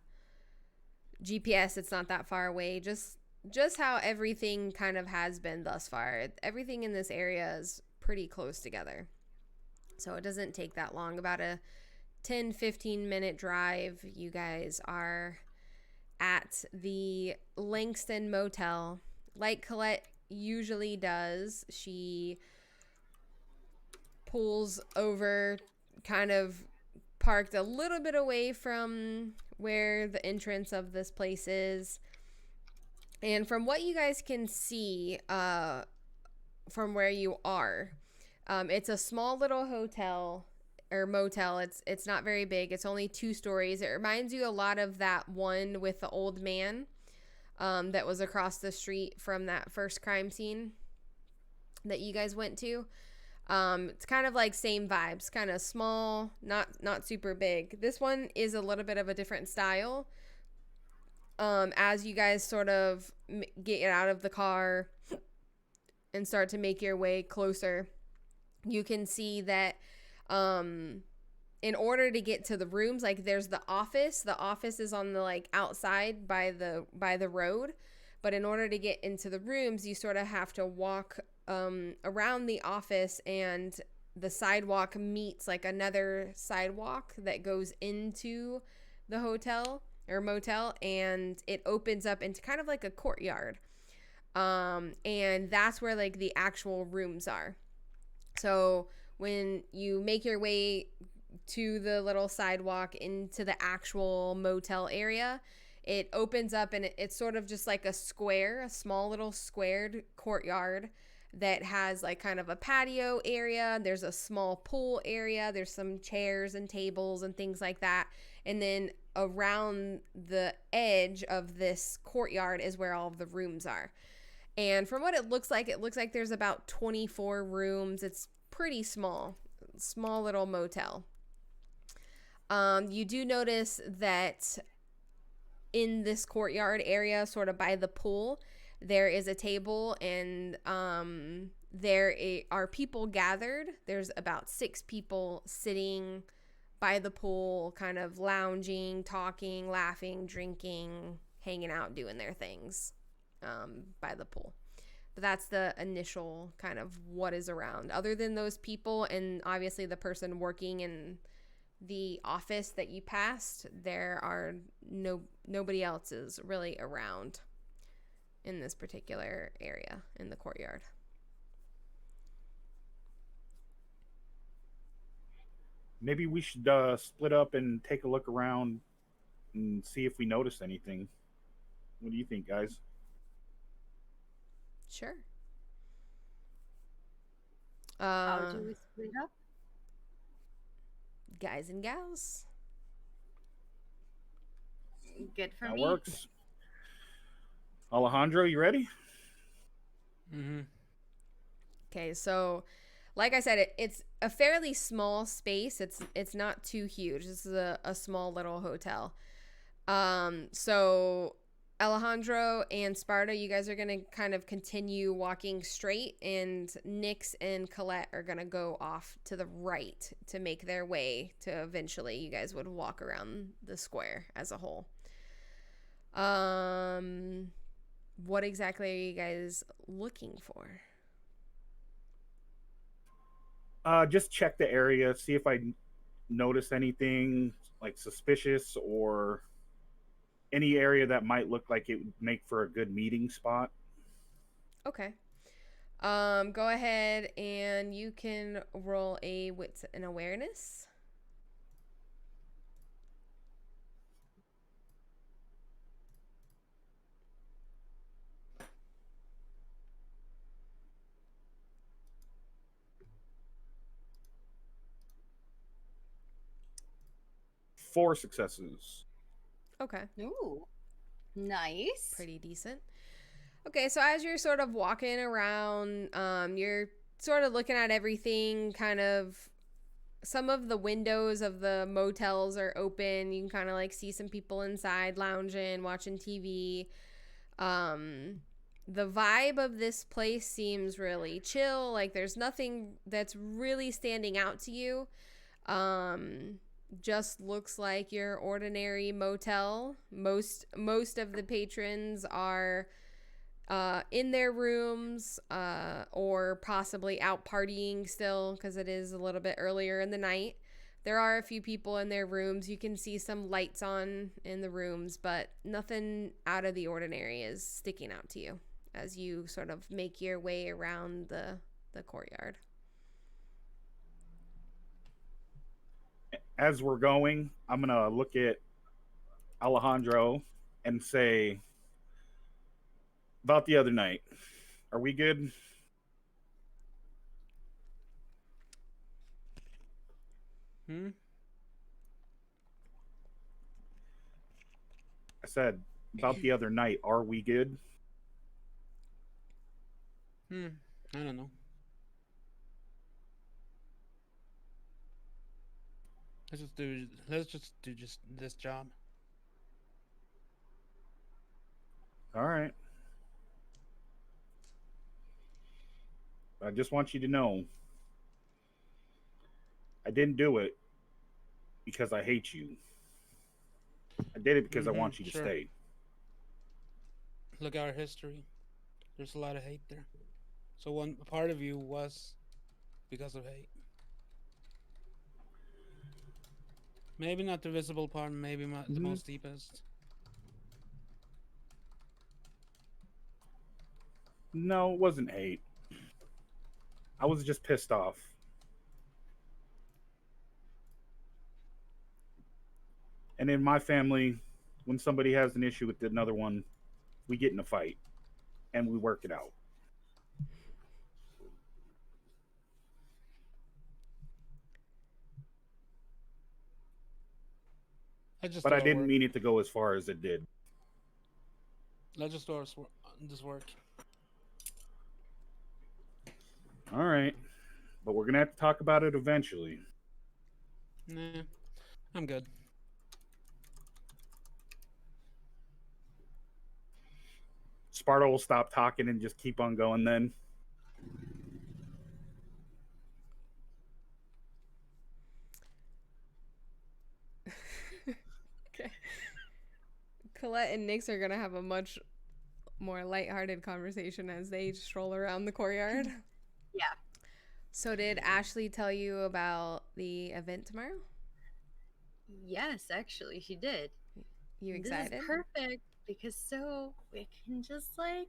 GPS, it's not that far away. Just how everything kind of has been thus far. Everything in this area is pretty close together. So it doesn't take that long. About a 10-15 minute drive. You guys are at the Langston Motel. Like Colette usually does, she pulls over, kind of parked a little bit away from where the entrance of this place is. And from what you guys can see from where you are, it's a small little hotel or motel. It's not very big. It's only 2 stories. It reminds you a lot of that one with the old man that was across the street from that first crime scene that you guys went to. It's kind of like same vibes, kind of small, not super big. This one is a little bit of a different style. As you guys sort of get out of the car and start to make your way closer, you can see that in order to get to the rooms, like there's the office is on the like outside by the road, but in order to get into the rooms, you sort of have to walk around the office, and the sidewalk meets like another sidewalk that goes into the hotel or motel, and it opens up into kind of like a courtyard. And that's where like the actual rooms are. So when you make your way to the little sidewalk into the actual motel area, it opens up, and it's sort of just like a small little squared courtyard that has like kind of a patio area. There's a small pool area. There's some chairs and tables and things like that. And then around the edge of this courtyard is where all of the rooms are. And from what it looks like there's about 24 rooms. It's pretty small little motel. You do notice that in this courtyard area, sort of by the pool, there is a table, and there are people gathered. There's about 6 people sitting by the pool, kind of lounging, talking, laughing, drinking, hanging out, doing their things by the pool. But that's the initial kind of what is around. Other than those people and obviously the person working in the office that you passed, there are nobody else is really around in this particular area in the courtyard. Maybe we should split up and take a look around and see if we notice anything. What do you think, guys? Sure. How do we split up? Guys and gals. Good for That me. works. Alejandro, you ready? Mm-hmm. Okay, so like I said, it's a fairly small space. It's not too huge. This is a small little hotel. So Alejandro and Sparta, you guys are going to kind of continue walking straight, and Nyx and Colette are going to go off to the right to make their way to eventually you guys would walk around the square as a whole. What exactly are you guys looking for? Just check the area, see if I notice anything like suspicious or any area that might look like it would make for a good meeting spot. Okay. Go ahead and you can roll a wits and awareness. Four successes. Okay. Ooh, nice. Pretty decent. Okay, so as you're sort of walking around, you're sort of looking at everything, kind of some of the windows of the motels are open. You can kind of like see some people inside lounging, watching TV. The vibe of this place seems really chill. Like there's nothing that's really standing out to you. Just looks like your ordinary motel. Most of the patrons are in their rooms or possibly out partying still because it is a little bit earlier in the night. There are a few people in their rooms. You can see some lights on in the rooms, but nothing out of the ordinary is sticking out to you as you sort of make your way around the courtyard. As we're going, I'm gonna look at Alejandro and say, about the other night, are we good? Hmm. I said, about the other night, are we good? Hmm. I don't know. Let's just do just this job. All right. I just want you to know I didn't do it because I hate you. I did it because I Mm-hmm. want you to Sure. stay. Look at our history. There's a lot of hate there. So one part of you was because of hate. Maybe not the visible part. Maybe the Mhm. most deepest. No, it wasn't hate. I was just pissed off. And in my family, when somebody has an issue with another one, we get in a fight and we work it out. Let's just But do I our didn't work. mean it to go as far as it did. Let's just do this work. All right. But we're going to have to talk about it eventually. Nah, I'm good. Sparta will stop talking and just keep on going then. Okay. Colette and Nyx are going to have a much more lighthearted conversation as they stroll around the courtyard. Yeah. So did Ashley tell you about the event tomorrow? Yes, actually, she did. You This excited? is perfect because so we can just like,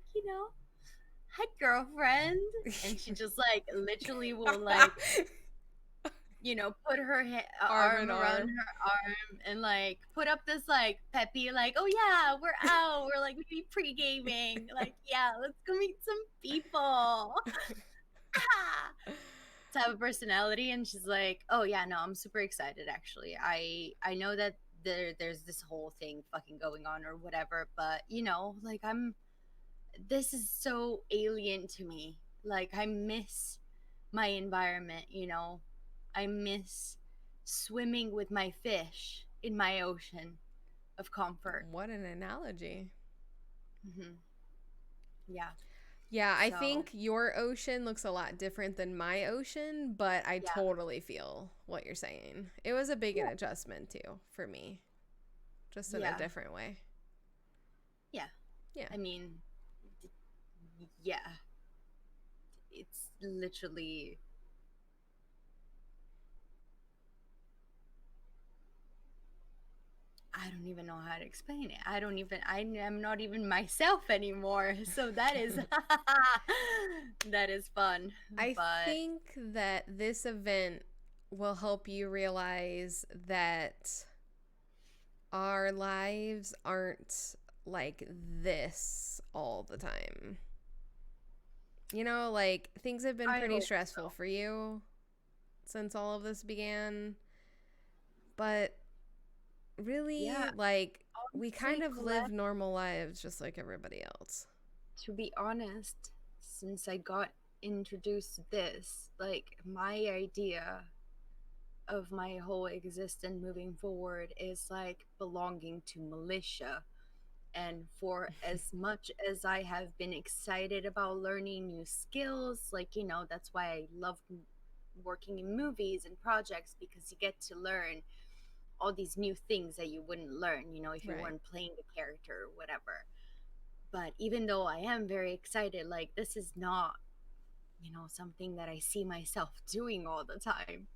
hi girlfriend. And she just like literally will like, put her Arm in arm around arm. her arm and like put up this like peppy, like, oh yeah, we're out. We're like, we be pre-gaming. Like, yeah, let's go meet some people. Type of personality. And she's like, oh yeah, no, I'm super excited actually. I know that there's this whole thing fucking going on or whatever, but like this is so alien to me. Like I miss my environment, I miss swimming with my fish in my ocean of comfort. What an analogy. Hmm. Yeah. Yeah, I So, think your ocean looks a lot different than my ocean, but I yeah. totally feel what you're saying. It was a big Yeah. adjustment too for me, just in a Yeah. different way. Yeah. Yeah. I mean, yeah. It's literally I don't even know how to explain it. I am not even myself anymore. So that is that is fun. I But think that this event will help you realize that our lives aren't like this all the time. Like things have been I pretty hope stressful so. for you since all of this began. But really, Yeah, like, we kind honestly, of live Colette, normal lives just like everybody else. to be honest, since I got introduced to this, like my idea of my whole existence moving forward is like belonging to militia. And for as much as I have been excited about learning new skills, like, that's why I love working in movies and projects because you get to learn all these new things that you wouldn't learn, if you Right. weren't playing the character or whatever. But even though I am very excited, like this is not, something that I see myself doing all the time.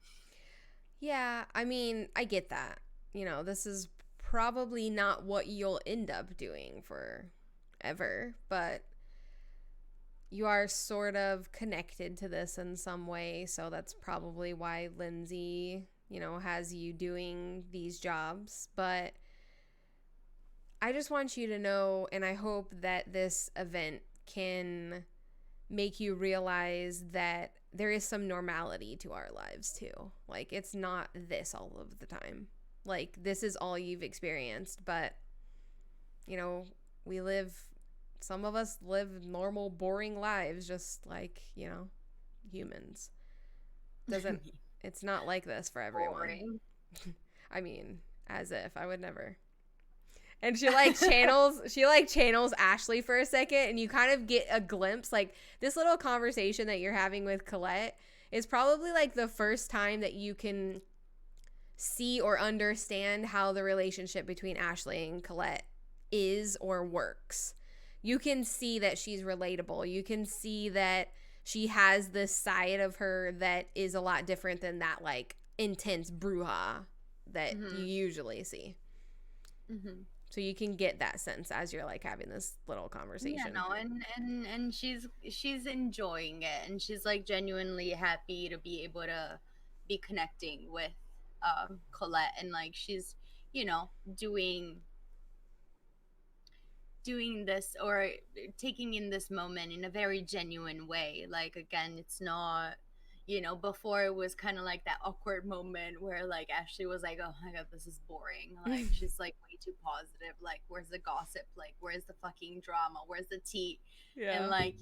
Yeah, I mean, I get that. This is probably not what you'll end up doing for ever, but you are sort of connected to this in some way, so that's probably why Lindsay, has you doing these jobs. But I just want you to know, and I hope that this event can make you realize that there is some normality to our lives too. Like, it's not this all of the time. Like, this is all you've experienced, but, we live, some of us live normal, boring lives just like, humans. Doesn't, it's not like this for everyone. Boring. I mean, as if I would never. And she channels Ashley for a second, and you kind of get a glimpse, like this little conversation that you're having with Colette is probably like the first time that you can see or understand how the relationship between Ashley and Colette is or works. You can see that she's relatable. You can see that she has this side of her that is a lot different than that like intense brouhaha that you usually see. Mm-hmm. So you can get that sense as you're like having this little conversation. Yeah, no, and she's enjoying it, and she's like genuinely happy to be able to be connecting with Colette, and like she's doing this or taking in this moment in a very genuine way. Like again, it's not, before it was kind of like that awkward moment where like Ashley was like, oh my god, this is boring, like she's like way too positive, like where's the gossip, like where's the fucking drama, where's the tea. Yeah. And like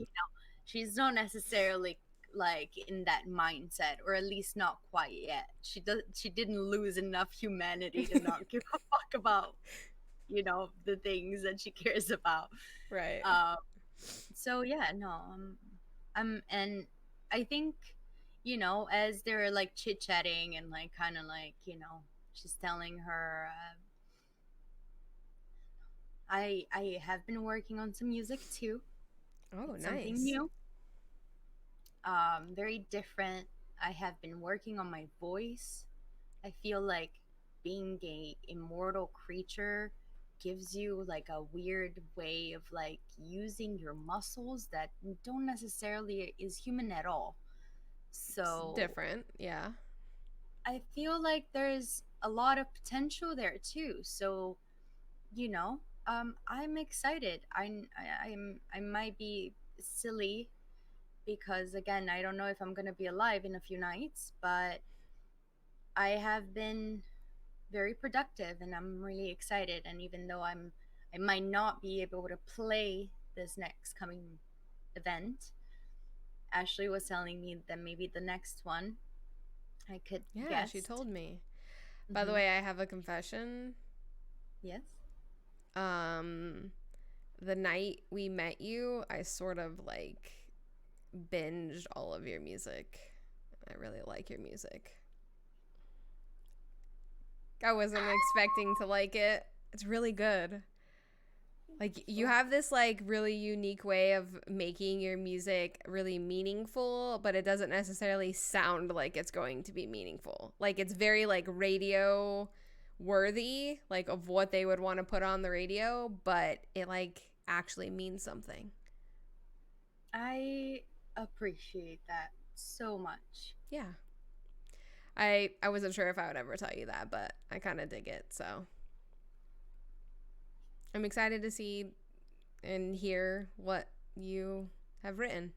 she's not necessarily like in that mindset, or at least not quite yet. She didn't lose enough humanity to not give a fuck about the things that she cares about. Right. So yeah, no, and I think, as they're like chit chatting and like kind of like, she's telling her, I have been working on some music too. Oh, It's nice. something new, very different. I have been working on my voice. I feel like being a immortal creature gives you like a weird way of like using your muscles that don't necessarily is human at all. So It's different. Yeah. I feel like there's a lot of potential there too. So, I'm excited. I might be silly because again, I don't know if I'm gonna be alive in a few nights, but I have been very productive and I'm really excited. And even though I might not be able to play this next coming event, Ashley was telling me that maybe the next one I could Yeah, she guest. told me. By the way, I have a confession. Yes. The night we met you, I sort of like binged all of your music. I really like your music. I wasn't expecting to like it. It's really good. Like, you have this like really unique way of making your music really meaningful, but it doesn't necessarily sound like it's going to be meaningful. Like, it's very like radio worthy, like of what they would want to put on the radio, but it like actually means something. I appreciate that so much. Yeah. I wasn't sure if I would ever tell you that, but I kind of dig it, so I'm excited to see and hear what you have written.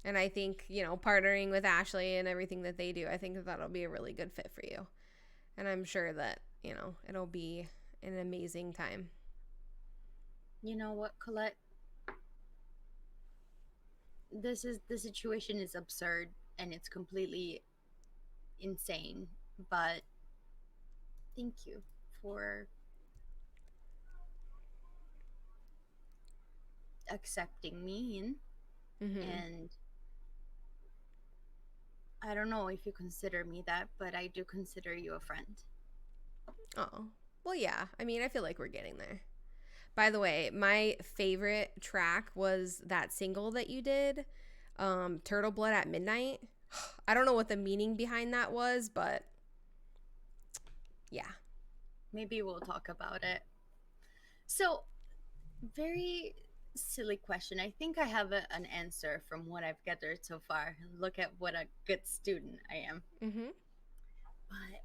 And I think, partnering with Ashley and everything that they do, I think that that'll be a really good fit for you. And I'm sure that, it'll be an amazing time. You know what, Colette? The situation is absurd and it's completely insane, but thank you for accepting me in. And I don't know if you consider me that, but I do consider you a friend. Oh, well, yeah. I mean, I feel like we're getting there. By the way, my favorite track was that single that you did, Turtle Blood at Midnight. I don't know what the meaning behind that was, but yeah. Maybe we'll talk about it. So, very silly question. I think I have an answer from what I've gathered so far. Look at what a good student I am. Mm-hmm. But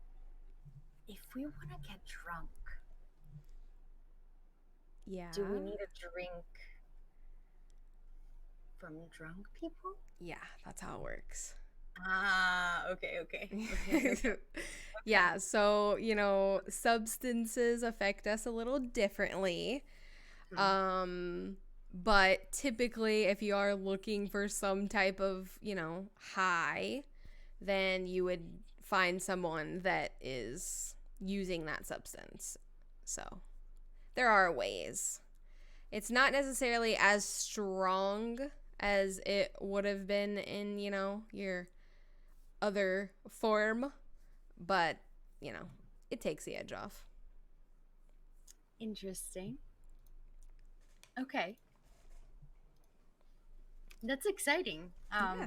if we want to get drunk, Yeah. do we need a drink from drunk people? Yeah, that's how it works. Ah, okay. Yeah, so, substances affect us a little differently. But typically, if you are looking for some type of, high, then you would find someone that is using that substance. So there are ways. It's not necessarily as strong as it would have been in, your other form, but, it takes the edge off. Interesting. Okay. That's exciting. Yeah.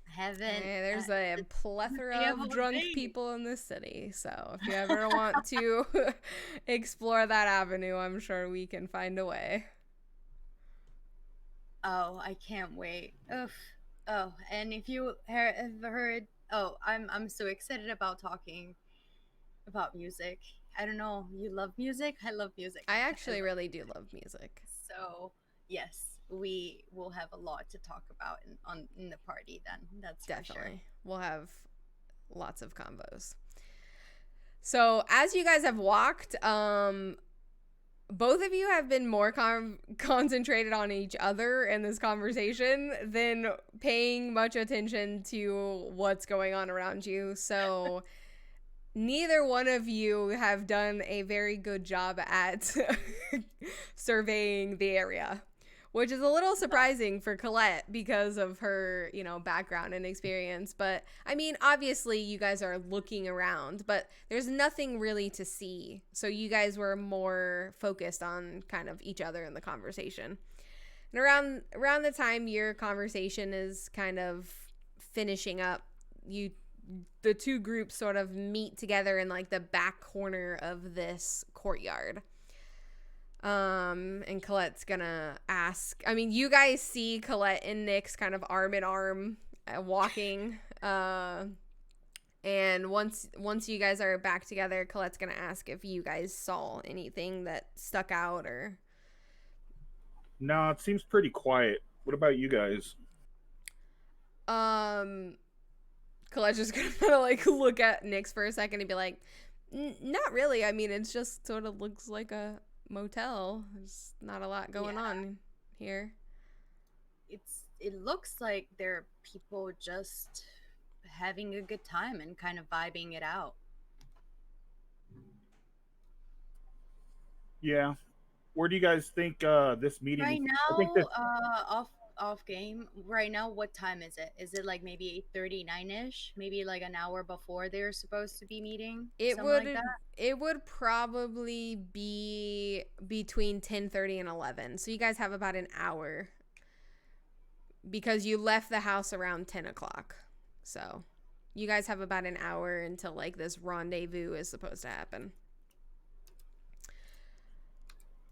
I haven't. There's a plethora the of whole drunk thing. people in this city. So if you ever want to explore that avenue, I'm sure we can find a way. Oh, I can't wait. Oof. Oh, and if you have heard, oh, I'm so excited about talking about music. I don't know. You love music? I love music. I actually love really do love music. So yes, we will have a lot to talk about in the party. Then that's Definitely. for sure. We'll have lots of combos. So as you guys have walked, both of you have been more concentrated on each other in this conversation than paying much attention to what's going on around you. So neither one of you have done a very good job at surveying the area, which is a little surprising for Colette because of her, background and experience. But I mean, obviously you guys are looking around, but there's nothing really to see. So you guys were more focused on kind of each other in the conversation. And around the time your conversation is kind of finishing up, the two groups sort of meet together in like the back corner of this courtyard. And Colette's gonna ask, I mean, you guys see Colette and Nyx kind of arm in arm walking. And once you guys are back together, Colette's gonna ask if you guys saw anything that stuck out or. No, it seems pretty quiet. What about you guys? Colette's just gonna kind of like look at Nyx for a second and be like, not really. I mean, it's just sort of looks like a motel. There's not a lot going on here. It looks like there are people just having a good time and kind of vibing it out. Yeah. Where do you guys think this meeting? Right I think now, this, off game. Right now, what time is it? Is it like maybe 8:39ish? Maybe like an hour before they're supposed to be meeting? It would probably be between 10:30 and 11. So you guys have about an hour because you left the house around 10 o'clock. So you guys have about an hour until like this rendezvous is supposed to happen.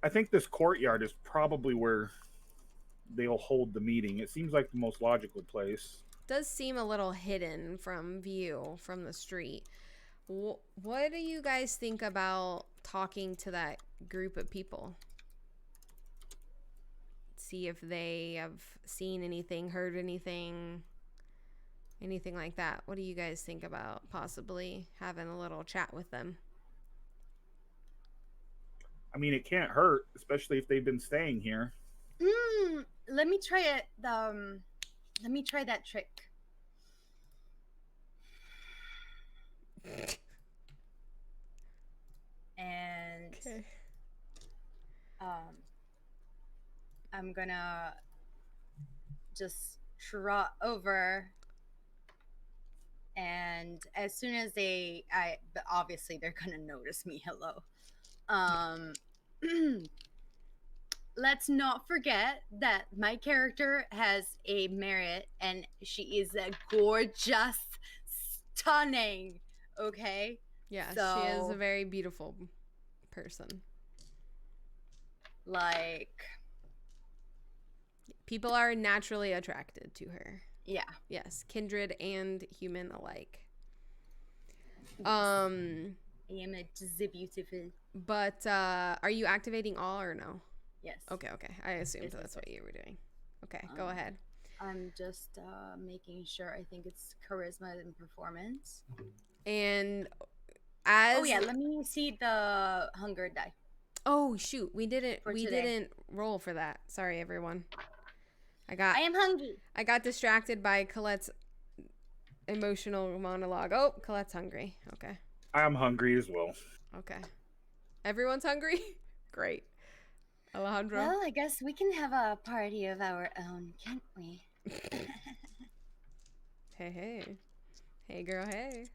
I think this courtyard is probably where they'll hold the meeting. It seems like the most logical place. Does seem a little hidden from view from the street. What do you guys think about talking to that group of people? See if they have seen anything, heard anything like that. What do you guys think about possibly having a little chat with them? I mean, it can't hurt, especially if they've been staying here. Let me try it. Let me try that trick. And Okay. I'm gonna just trot over, and as soon as but obviously they're gonna notice me. Hello. let's not forget that my character has a merit, and she is a gorgeous, stunning. Okay, Yeah, she is a so very beautiful person. like, People are naturally attracted to her. yeah. Yes, kindred and human alike. Yes. I am a beautiful. But are you activating all or no? Yes. Okay. I assumed Yes, that's yes, what you were doing. Okay, go ahead. I'm just making sure. I think it's charisma and performance. And as Oh yeah, let me see the hunger die. Oh shoot, we today. didn't roll for that. Sorry everyone. I am hungry. I got distracted by Colette's emotional monologue. Oh, Colette's hungry. Okay. I'm hungry as well. Okay. Everyone's hungry? Great. Alejandro? Well, I guess we can have a party of our own, can't we? Hey. Hey girl, hey.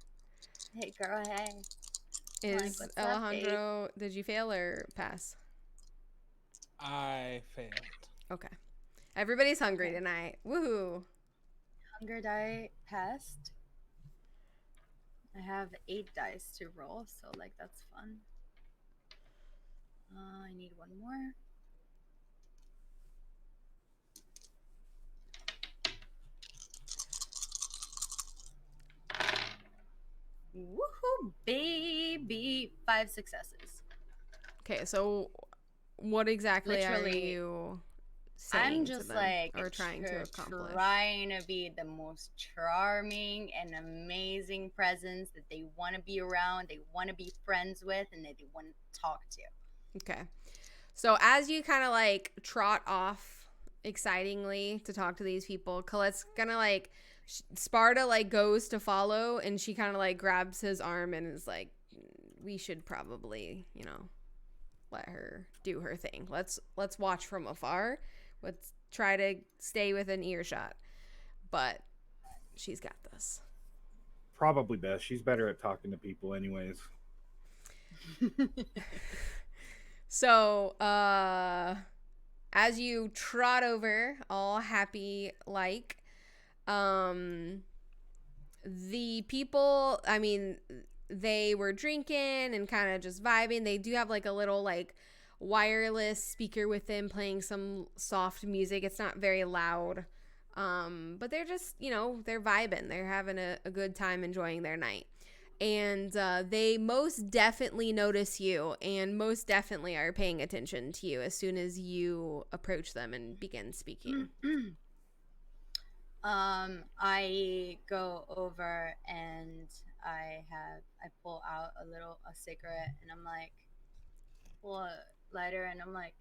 Hey girl, hey. Is what's up, Alejandro, did you fail or pass? I failed. Okay. Everybody's hungry tonight. Woohoo. Hunger die passed. I have 8 dice to roll, so like that's fun. I need one more. Woohoo, baby! 5 successes. Okay, so what exactly are Literally, you saying I'm to just them like or trying to accomplish? trying to be the most charming and amazing presence that they want to be around, they want to be friends with, and that they want to talk to. Okay. So as you kind of like trot off excitingly to talk to these people, Colette's gonna like Sparta like goes to follow, and she kind of like grabs his arm and is like, we should probably, let her do her thing. Let's watch from afar. Let's try to stay within earshot. But she's got this. Probably best. She's better at talking to people anyways. So, as you trot over, all happy like, the people, I mean, they were drinking and kind of just vibing. They do have like a little like wireless speaker with them playing some soft music. It's not very loud. But they're just, they're vibing. They're having a good time enjoying their night. And they most definitely notice you and most definitely are paying attention to you as soon as you approach them and begin speaking. I go over and I pull out a cigarette, and I'm like, pull a lighter, and I'm like,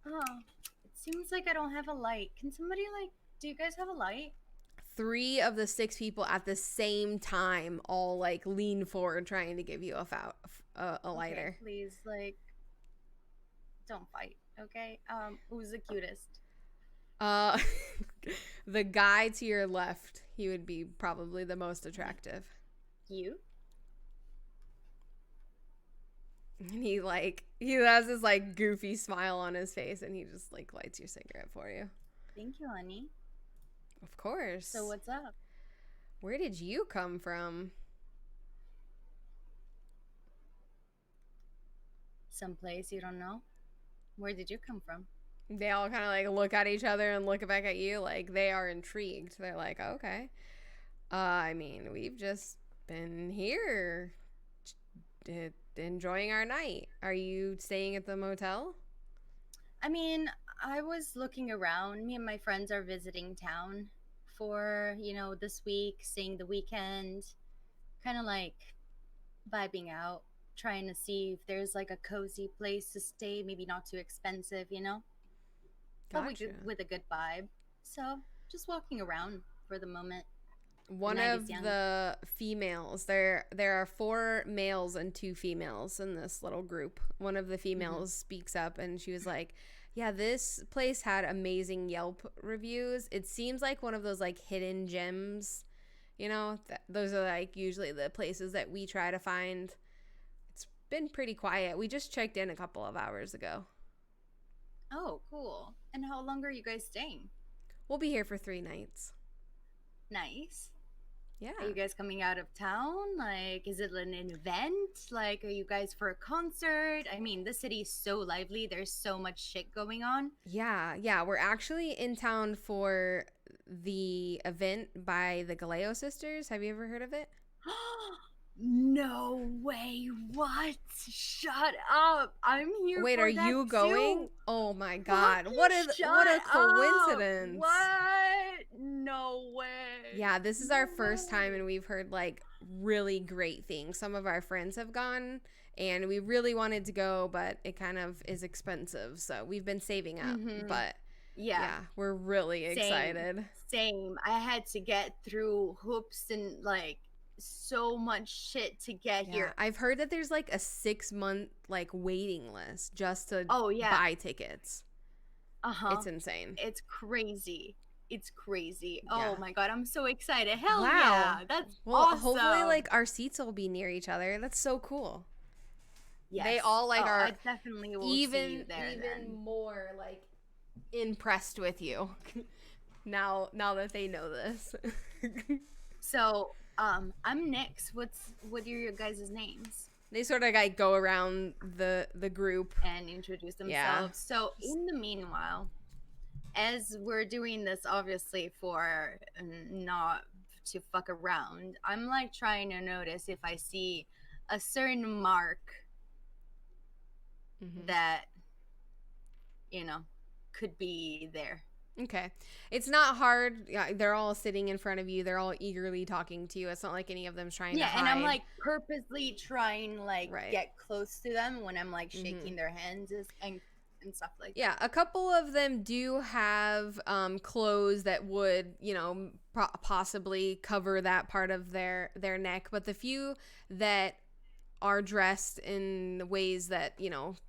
oh, it seems like I don't have a light. Can somebody do you guys have a light? 3 of the 6 people at the same time all like lean forward trying to give you a lighter. Okay, please, don't fight, okay? Who's the cutest? The guy to your left, he would be probably the most attractive. You? And he has this like goofy smile on his face, and he just like lights your cigarette for you. Thank you, honey. Of course. So what's up? Where did you come from? Someplace you don't know? Where did you come from? They all kind of like look at each other and look back at you like they are intrigued. They're like, okay. I mean, we've just been here enjoying our night. Are you staying at the motel? I mean, I was looking around. Me and my friends are visiting town for, this week, staying the weekend, kind of like vibing out, trying to see if there's like a cozy place to stay, maybe not too expensive, but Gotcha. with a good vibe. So just walking around for the moment. One of the females, there are 4 males and 2 females in this little group. One of the females speaks up, and she was like, yeah, this place had amazing Yelp reviews. It seems like one of those like hidden gems, those are like usually the places that we try to find. It's been pretty quiet. We just checked in a couple of hours ago. Oh, cool. And how long are you guys staying? We'll be here for 3 nights. Nice. Yeah. Are you guys coming out of town? Like, is it an event? Like, are you guys for a concert? I mean, the city is so lively. There's so much shit going on. Yeah. We're actually in town for the event by the Galeo sisters. Have you ever heard of it? No way. What? Shut up. I'm here Wait, for are that you too. going? Oh my God. Fucking What a shut coincidence. up. What? No way. Yeah, this is our first time and we've heard like really great things. Some of our friends have gone and we really wanted to go, but it kind of is expensive. So we've been saving up, but yeah, we're really excited. Same. I had to get through hoops and like so much shit to get here. I've heard that there's like a 6-month like waiting list just to buy tickets. It's insane. It's crazy. It's crazy. Yeah. Oh my God, I'm so excited. Hell Wow. yeah. That's awesome. Hopefully like our seats will be near each other. That's so cool. Yes. They all like are I definitely will see you there then. more like impressed with you now that they know this. So I'm Nyx. What are your guys' names? They sort of like go around the group and introduce themselves. So in the meanwhile, as we're doing this obviously for not to fuck around, I'm like trying to notice if I see a certain mark that could be there. Okay. It's not hard. Yeah, they're all sitting in front of you. They're all eagerly talking to you. It's not like any of them's trying to hide. Yeah, and I'm like purposely trying get close to them when I'm like shaking their hands and stuff like that. Yeah, a couple of them do have clothes that would, possibly cover that part of their neck, but the few that are dressed in ways that,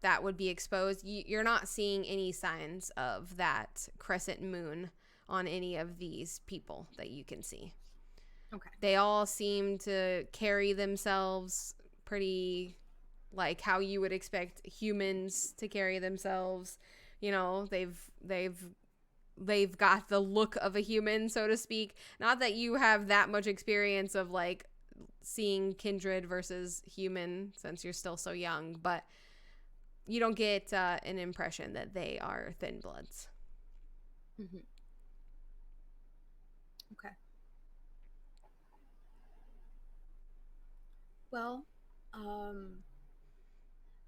that would be exposed, you're not seeing any signs of that crescent moon on any of these people that you can see. Okay. They all seem to carry themselves pretty like how you would expect humans to carry themselves. They've got the look of a human, so to speak. Not that you have that much experience of like seeing kindred versus human since you're still so young, but you don't get an impression that they are thin bloods. Okay. Well, I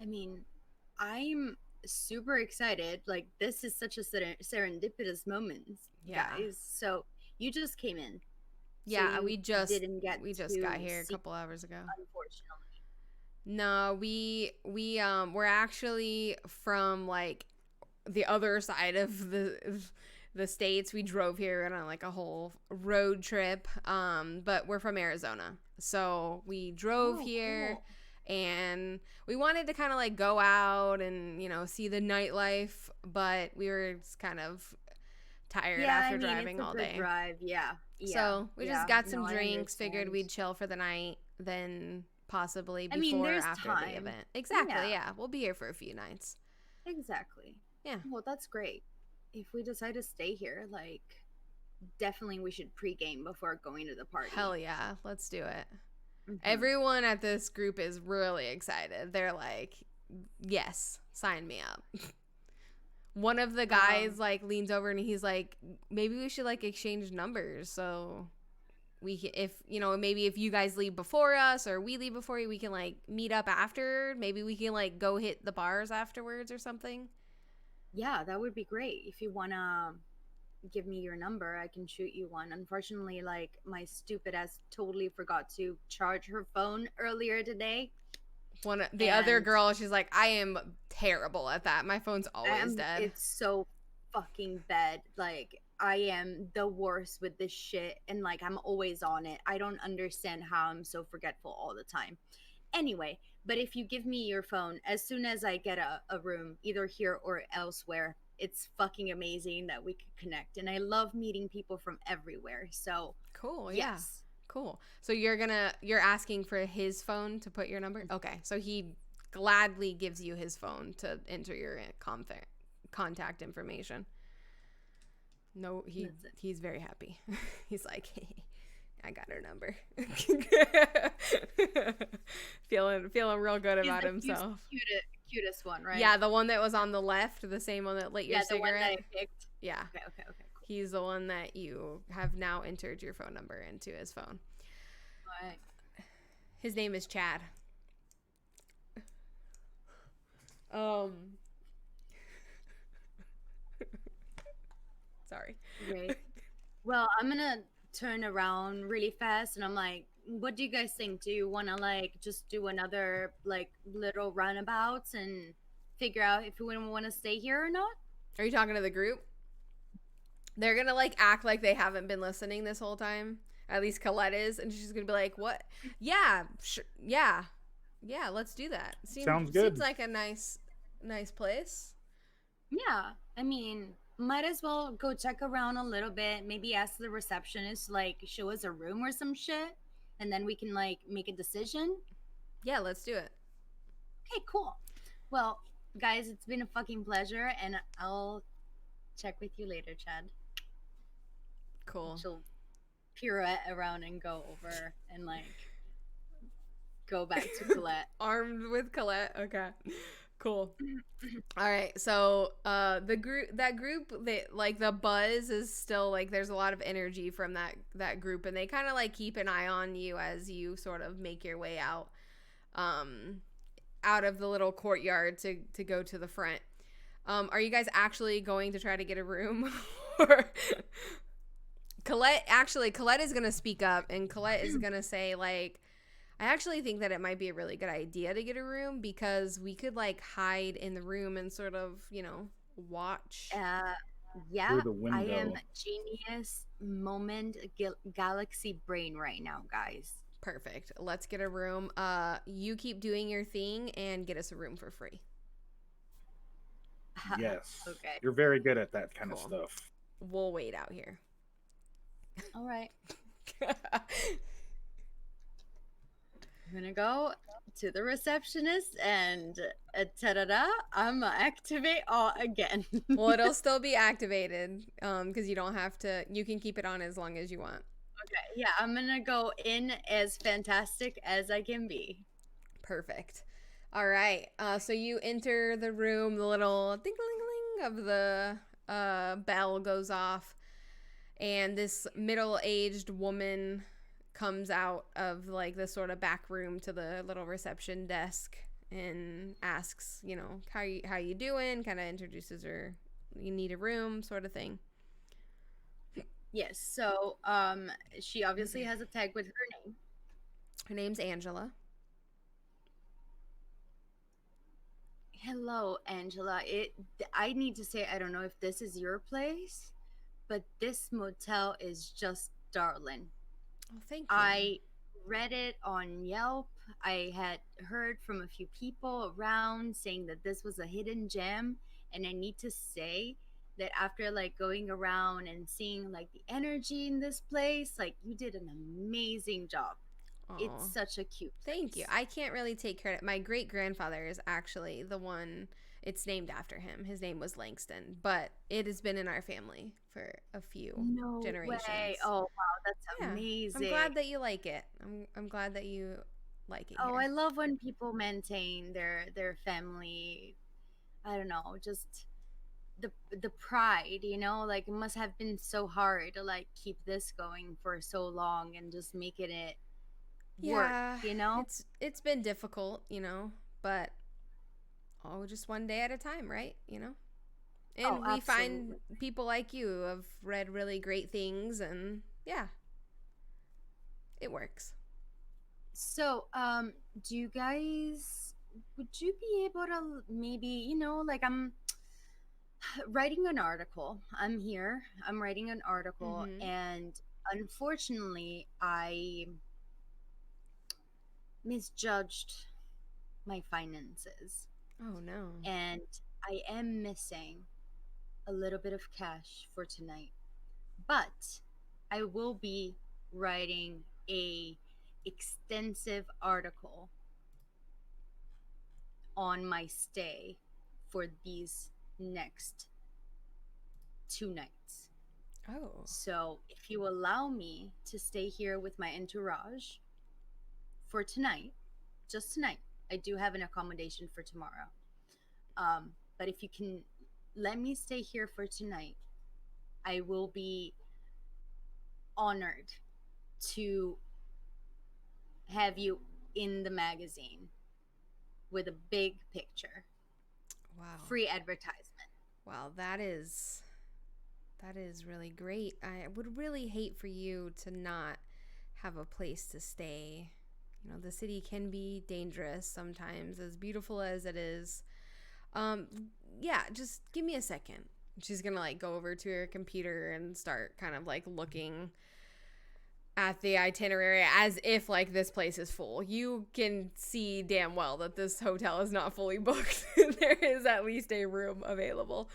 mean, I'm super excited. Like, this is such a serendipitous moment, guys. So you just came in. Yeah, so we just got here a see, couple hours ago. Unfortunately. No, we're actually from like the other side of the states. We drove here on like a whole road trip. But we're from Arizona. So we drove here. Cool. And we wanted to kind of like go out and, see the nightlife, but we were just kind of tired after driving all day. Drive. Yeah. So we just got some drinks, figured we'd chill for the night, then possibly before or after the event. Exactly. Yeah. We'll be here for a few nights. Exactly. Yeah. Well, that's great. If we decide to stay here, like, definitely we should pregame before going to the party. Hell yeah. Let's do it. Everyone at this group is really excited. They're like, yes, sign me up. One of the guys like leans over and he's like, maybe we should like exchange numbers. So we can, maybe if you guys leave before us or we leave before you, we can like meet up after. Maybe we can like go hit the bars afterwards or something. Yeah, that would be great. If you want to give me your number, I can shoot you one. Unfortunately, like, my stupid ass totally forgot to charge her phone earlier today. The other girl, she's like, I am terrible at that. My phone's always dead. It's so fucking bad. Like, I am the worst with this shit, and like, I'm always on it. I don't understand how I'm so forgetful all the time. Anyway, but if you give me your phone, as soon as I get a room, either here or elsewhere, it's fucking amazing that we could connect. And I love meeting people from everywhere. So cool. Yes. Yeah. Cool. So you're asking for his phone to put your number? Okay. So he gladly gives you his phone to enter your contact information. No, he's very happy. He's like, hey, I got her number. feeling real good about himself. Cutest one, right? Yeah, the one that was on the left, the same one that lit your cigarette. The one that I picked. Yeah. Okay, cool. He's the one that you have now entered your phone number into his phone. All right. His name is Chad. Sorry. Great. Well, I'm gonna turn around really fast and I'm like, what do you guys think? Do you wanna like just do another like little runabouts and figure out if we wanna stay here or not? Are you talking to the group? They're gonna like act like they haven't been listening this whole time. At least Colette is, and she's gonna be like, "What? Yeah, yeah, let's do that." Sounds good. Seems like a nice place. Yeah, I mean, might as well go check around a little bit. Maybe ask the receptionist like show us a room or some shit, and then we can like make a decision. Yeah, let's do it. Okay, cool. Well, guys, it's been a fucking pleasure, and I'll check with you later, Chad. Cool. She'll pirouette around and go over and like go back to Colette. Armed with Colette. Okay. Cool. All right. So the group, they like the buzz is still like there's a lot of energy from that group, and they kind of like keep an eye on you as you sort of make your way out of the little courtyard to go to the front. Are you guys actually going to try to get a room? Or Colette is going to speak up, and Colette is going to say, like, I actually think that it might be a really good idea to get a room because we could, like, hide in the room and sort of, watch. Yeah, Through the window. I am genius moment galaxy brain right now, guys. Perfect. Let's get a room. You keep doing your thing and get us a room for free. Yes. Okay. You're very good at that kind of Cool. stuff. We'll wait out here. All right. I'm gonna go to the receptionist and ta-da-da, I'm gonna activate all again. Well, it'll still be activated because you don't have to. You can keep it on as long as you want. Okay, yeah, I'm gonna go in as fantastic as I can be. Perfect. All right. So you enter the room. The little ding-a-ling-a-ling of the bell goes off, and this middle-aged woman comes out of like the sort of back room to the little reception desk and asks, how you doing? Kind of introduces her. You need a room, sort of thing. Yes. So, she obviously has a tag with her name. Her name's Angela. Hello, Angela. I need to say, I don't know if this is your place, but this motel is just darling. Oh, thank you. I read it on Yelp. I had heard from a few people around saying that this was a hidden gem, and I need to say that after like going around and seeing like the energy in this place, like you did an amazing job. Aw. It's such a cute place. Thank you. I can't really take credit. My great-grandfather is actually the one. It's named after him. His name was Langston, but it has been in our family for a few generations. Way. Oh wow, that's amazing. I'm glad that you like it. I'm glad that you like it. Oh, here. I love when people maintain their family. I don't know, just the pride, like it must have been so hard to like keep this going for so long and just making it work, It's been difficult, but just one day at a time, right? And we find people like you who have read really great things, and yeah, it works. So do you guys, would you be able to maybe, like I'm writing an article. I'm writing an article, and unfortunately I misjudged my finances. Oh no. And I am missing a little bit of cash for tonight. But I will be writing a extensive article on my stay for these next 2 nights. Oh. So if you allow me to stay here with my entourage for tonight, just tonight, I do have an accommodation for tomorrow. But if you can let me stay here for tonight, I will be honored to have you in the magazine with a big picture. Wow. Free advertisement. Wow, that is really great. I would really hate for you to not have a place to stay. You know, the city can be dangerous sometimes, as beautiful as it is. Yeah, just give me a second. She's gonna like go over to her computer and start kind of like looking at the itinerary as if like this place is full. You can see damn well that this hotel is not fully booked. There is at least a room available.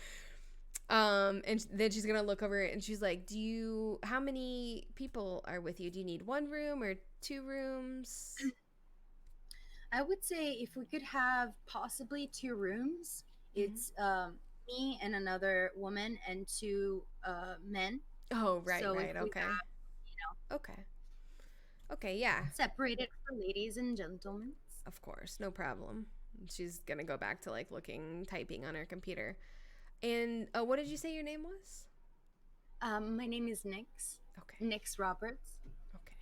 And then she's gonna look over and she's like, how many people are with you? Do you need 1 room or 2 rooms? I would say if we could have possibly 2 rooms, it's me and another woman and 2 men. Oh, right, So right, if we okay. have, Okay, yeah. separated for ladies and gentlemen. Of course, no problem. She's gonna go back to like typing on her computer. And what did you say your name was? My name is Nix. Okay. Nix Roberts. Okay.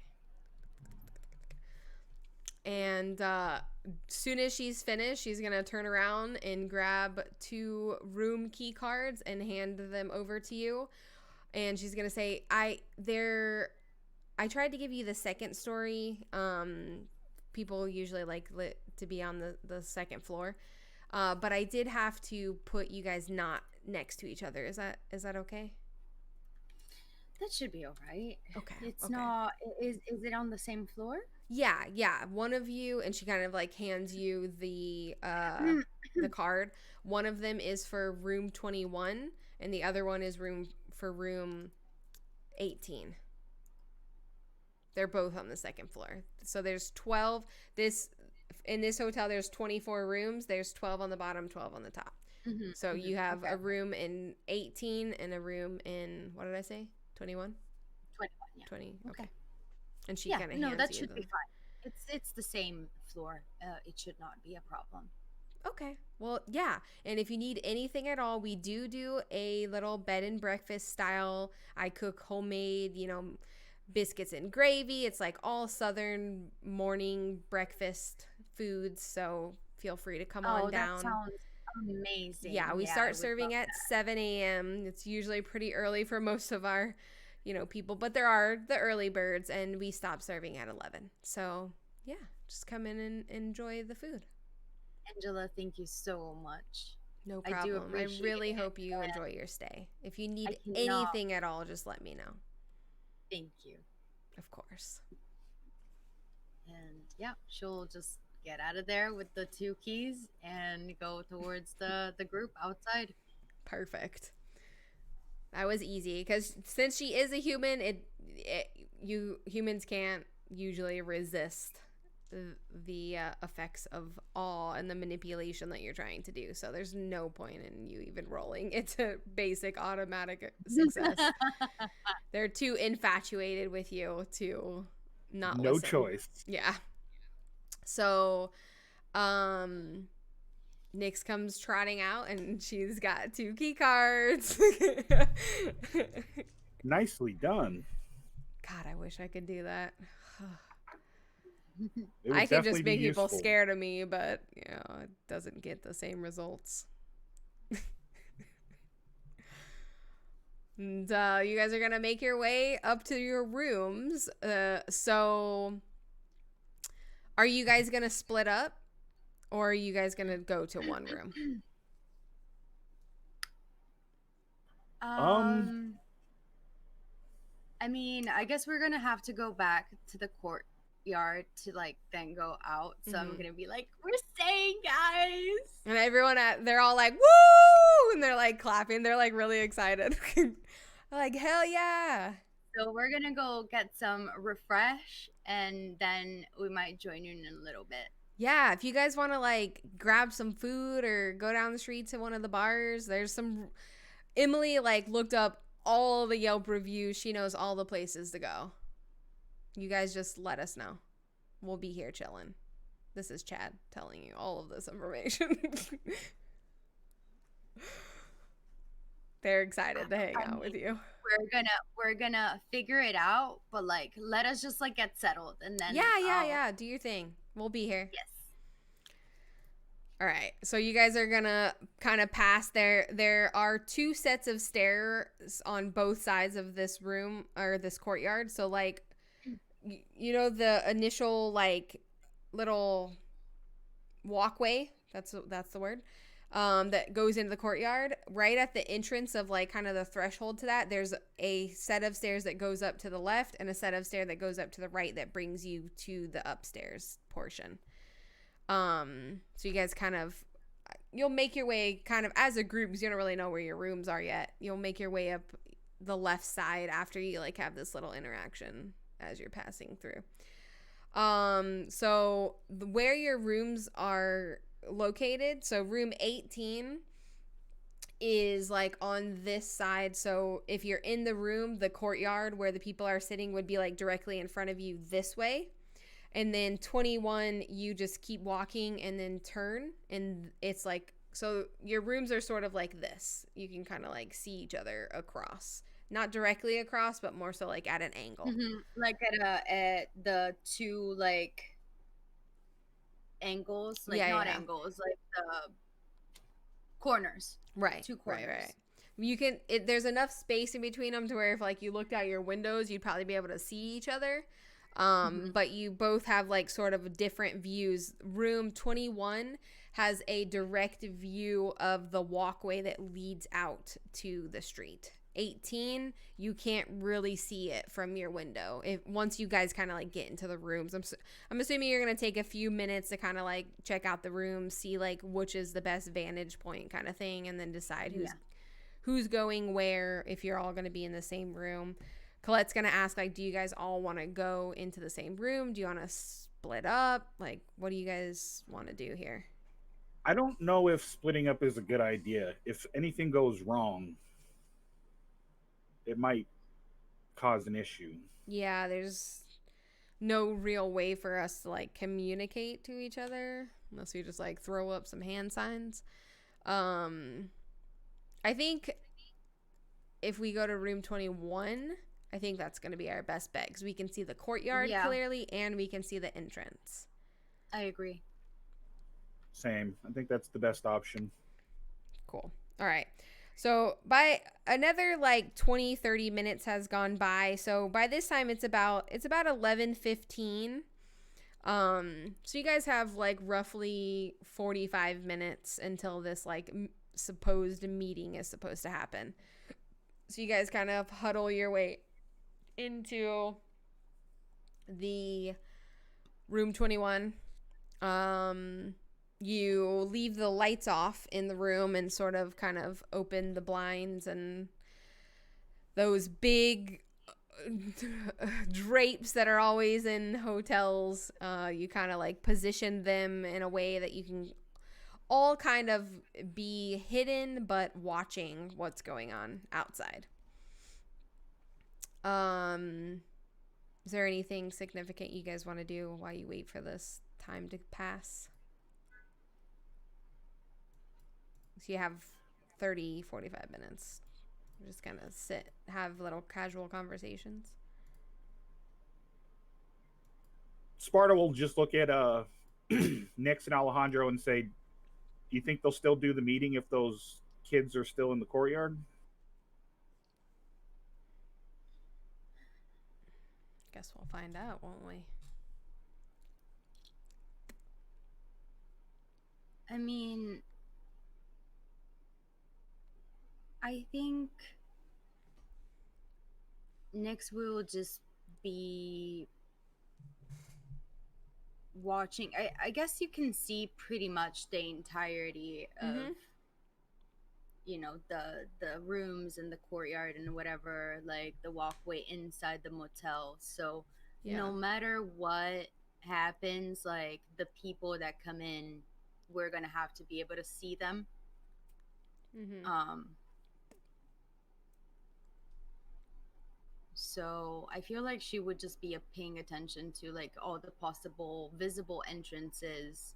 And soon as she's finished, she's gonna turn around and grab 2 room key cards and hand them over to you. And she's gonna say, I tried to give you the second story. People usually like to be on the second floor. But I did have to put you guys not next to each other. Is that okay? That should be all right. Okay. It's okay. not. Is it on the same floor? Yeah. One of you, and she kind of like hands you the card. One of them is for room 21, and the other one is for room 18. They're both on the second floor. So there's 12. In this hotel, there's 24 rooms. There's 12 on the bottom, 12 on the top. Mm-hmm. So you have a room in 18 and a room in, what did I say? 21? 21, yeah. 20, okay. And she Yeah, kind of no, hands that you should them. be fine. It's the same floor. It should not be a problem. Okay. Well, yeah. And if you need anything at all, we do a little bed and breakfast style. I cook homemade, biscuits and gravy. It's like all Southern morning breakfast foods. So feel free to come on down. That sounds amazing. Yeah, we start serving at 7 a.m. It's usually pretty early for most of our, people. But there are the early birds, and we stop serving at 11. So, yeah, just come in and enjoy the food. Angela, thank you so much. No problem. I do appreciate really it. hope you enjoy your stay. If you need cannot- anything at all, just let me know. Thank you. Of course. And yeah, she'll just get out of there with the 2 keys and go towards the group outside. Perfect. That was easy because since she is a human, humans can't usually resist the effects of awe and the manipulation that you're trying to do. So there's no point in you even rolling. It's a basic automatic success. They're too infatuated with you to not no listen. choice. Yeah. So Nyx comes trotting out and she's got 2 key cards. Nicely done. God, I wish I could do that. It would I can definitely just be make people useful. scared of me, but it doesn't get the same results. And you guys are gonna make your way up to your rooms. So are you guys gonna split up, or are you guys gonna go to one room? I mean, I guess we're gonna have to go back to the courtyard to then go out. So I'm gonna be like, "We're staying, guys!" And everyone they're all like, "Woo!" and they're like clapping. They're like really excited. Like, hell yeah! So we're gonna go get some refresh, and then we might join you in a little bit. Yeah, if you guys want to like grab some food or go down the street to one of the bars, there's some. Emily like looked up all the Yelp reviews. She knows all the places to go. You guys just let us know. We'll be here chilling. This is Chad telling you all of this information. They're excited to hang out with you. We're gonna figure it out, but like let us just like get settled and then Yeah. Do your thing. We'll be here. Yes. All right. So you guys are gonna kind of pass there. There are 2 sets of stairs on both sides of this room or this courtyard. So like, you know, the initial like little walkway. That's the word. That goes into the courtyard. Right at the entrance of like kind of the threshold to that, there's a set of stairs that goes up to the left and a set of stairs that goes up to the right that brings you to the upstairs portion. So you guys kind of, you'll make your way kind of as a group because you don't really know where your rooms are yet. You'll make your way up the left side after you like have this little interaction as you're passing through. So where your rooms are located, so room 18 is like on this side. So if you're in the room, the courtyard where the people are sitting would be like directly in front of you this way. And then 21, you just keep walking and then turn. And it's like, so your rooms are sort of like this. You can kind of like see each other across. Not directly across, but more so like at an angle. Mm-hmm. Like at the 2 like angles, like angles, like the corners. Right. 2 corners. Right. You can, there's enough space in between them to where if like you looked out your windows, you'd probably be able to see each other. But you both have like sort of different views. Room 21 has a direct view of the walkway that leads out to the street. 18, you can't really see it from your window. Once you guys kind of like get into the rooms, I'm assuming you're gonna take a few minutes to kind of like check out the rooms, see like which is the best vantage point kind of thing, and then decide who's going where if you're all gonna be in the same room. Colette's going to ask, like, do you guys all want to go into the same room? Do you want to split up? Like, what do you guys want to do here? I don't know if splitting up is a good idea. If anything goes wrong, it might cause an issue. Yeah, there's no real way for us to, like, communicate to each other unless we just, like, throw up some hand signs. I think if we go to room 21... I think that's going to be our best bet because we can see the courtyard clearly and we can see the entrance. I agree. Same. I think that's the best option. Cool. All right. So by another like 20, 30 minutes has gone by. So by this time it's about 11:15. So you guys have like roughly 45 minutes until this like supposed meeting is supposed to happen. So you guys kind of huddle your way into the room 21. You leave the lights off in the room and sort of kind of open the blinds, and those big drapes that are always in hotels, you kind of like position them in a way that you can all kind of be hidden but watching what's going on outside. Is there anything significant you guys want to do while you wait for this time to pass? So you have 30, 45 minutes. We're just gonna sit, have little casual conversations. Sparta will just look at Nix and Alejandro and say, do you think they'll still do the meeting if those kids are still in the courtyard? Guess we'll find out, won't we? I mean, I think next we will just be watching. I guess you can see pretty much the entirety of you know, the rooms and the courtyard and whatever, like the walkway inside the motel. So no matter what happens, like the people that come in, we're gonna have to be able to see them. Mm-hmm. So I feel like she would just be paying attention to like all the possible visible entrances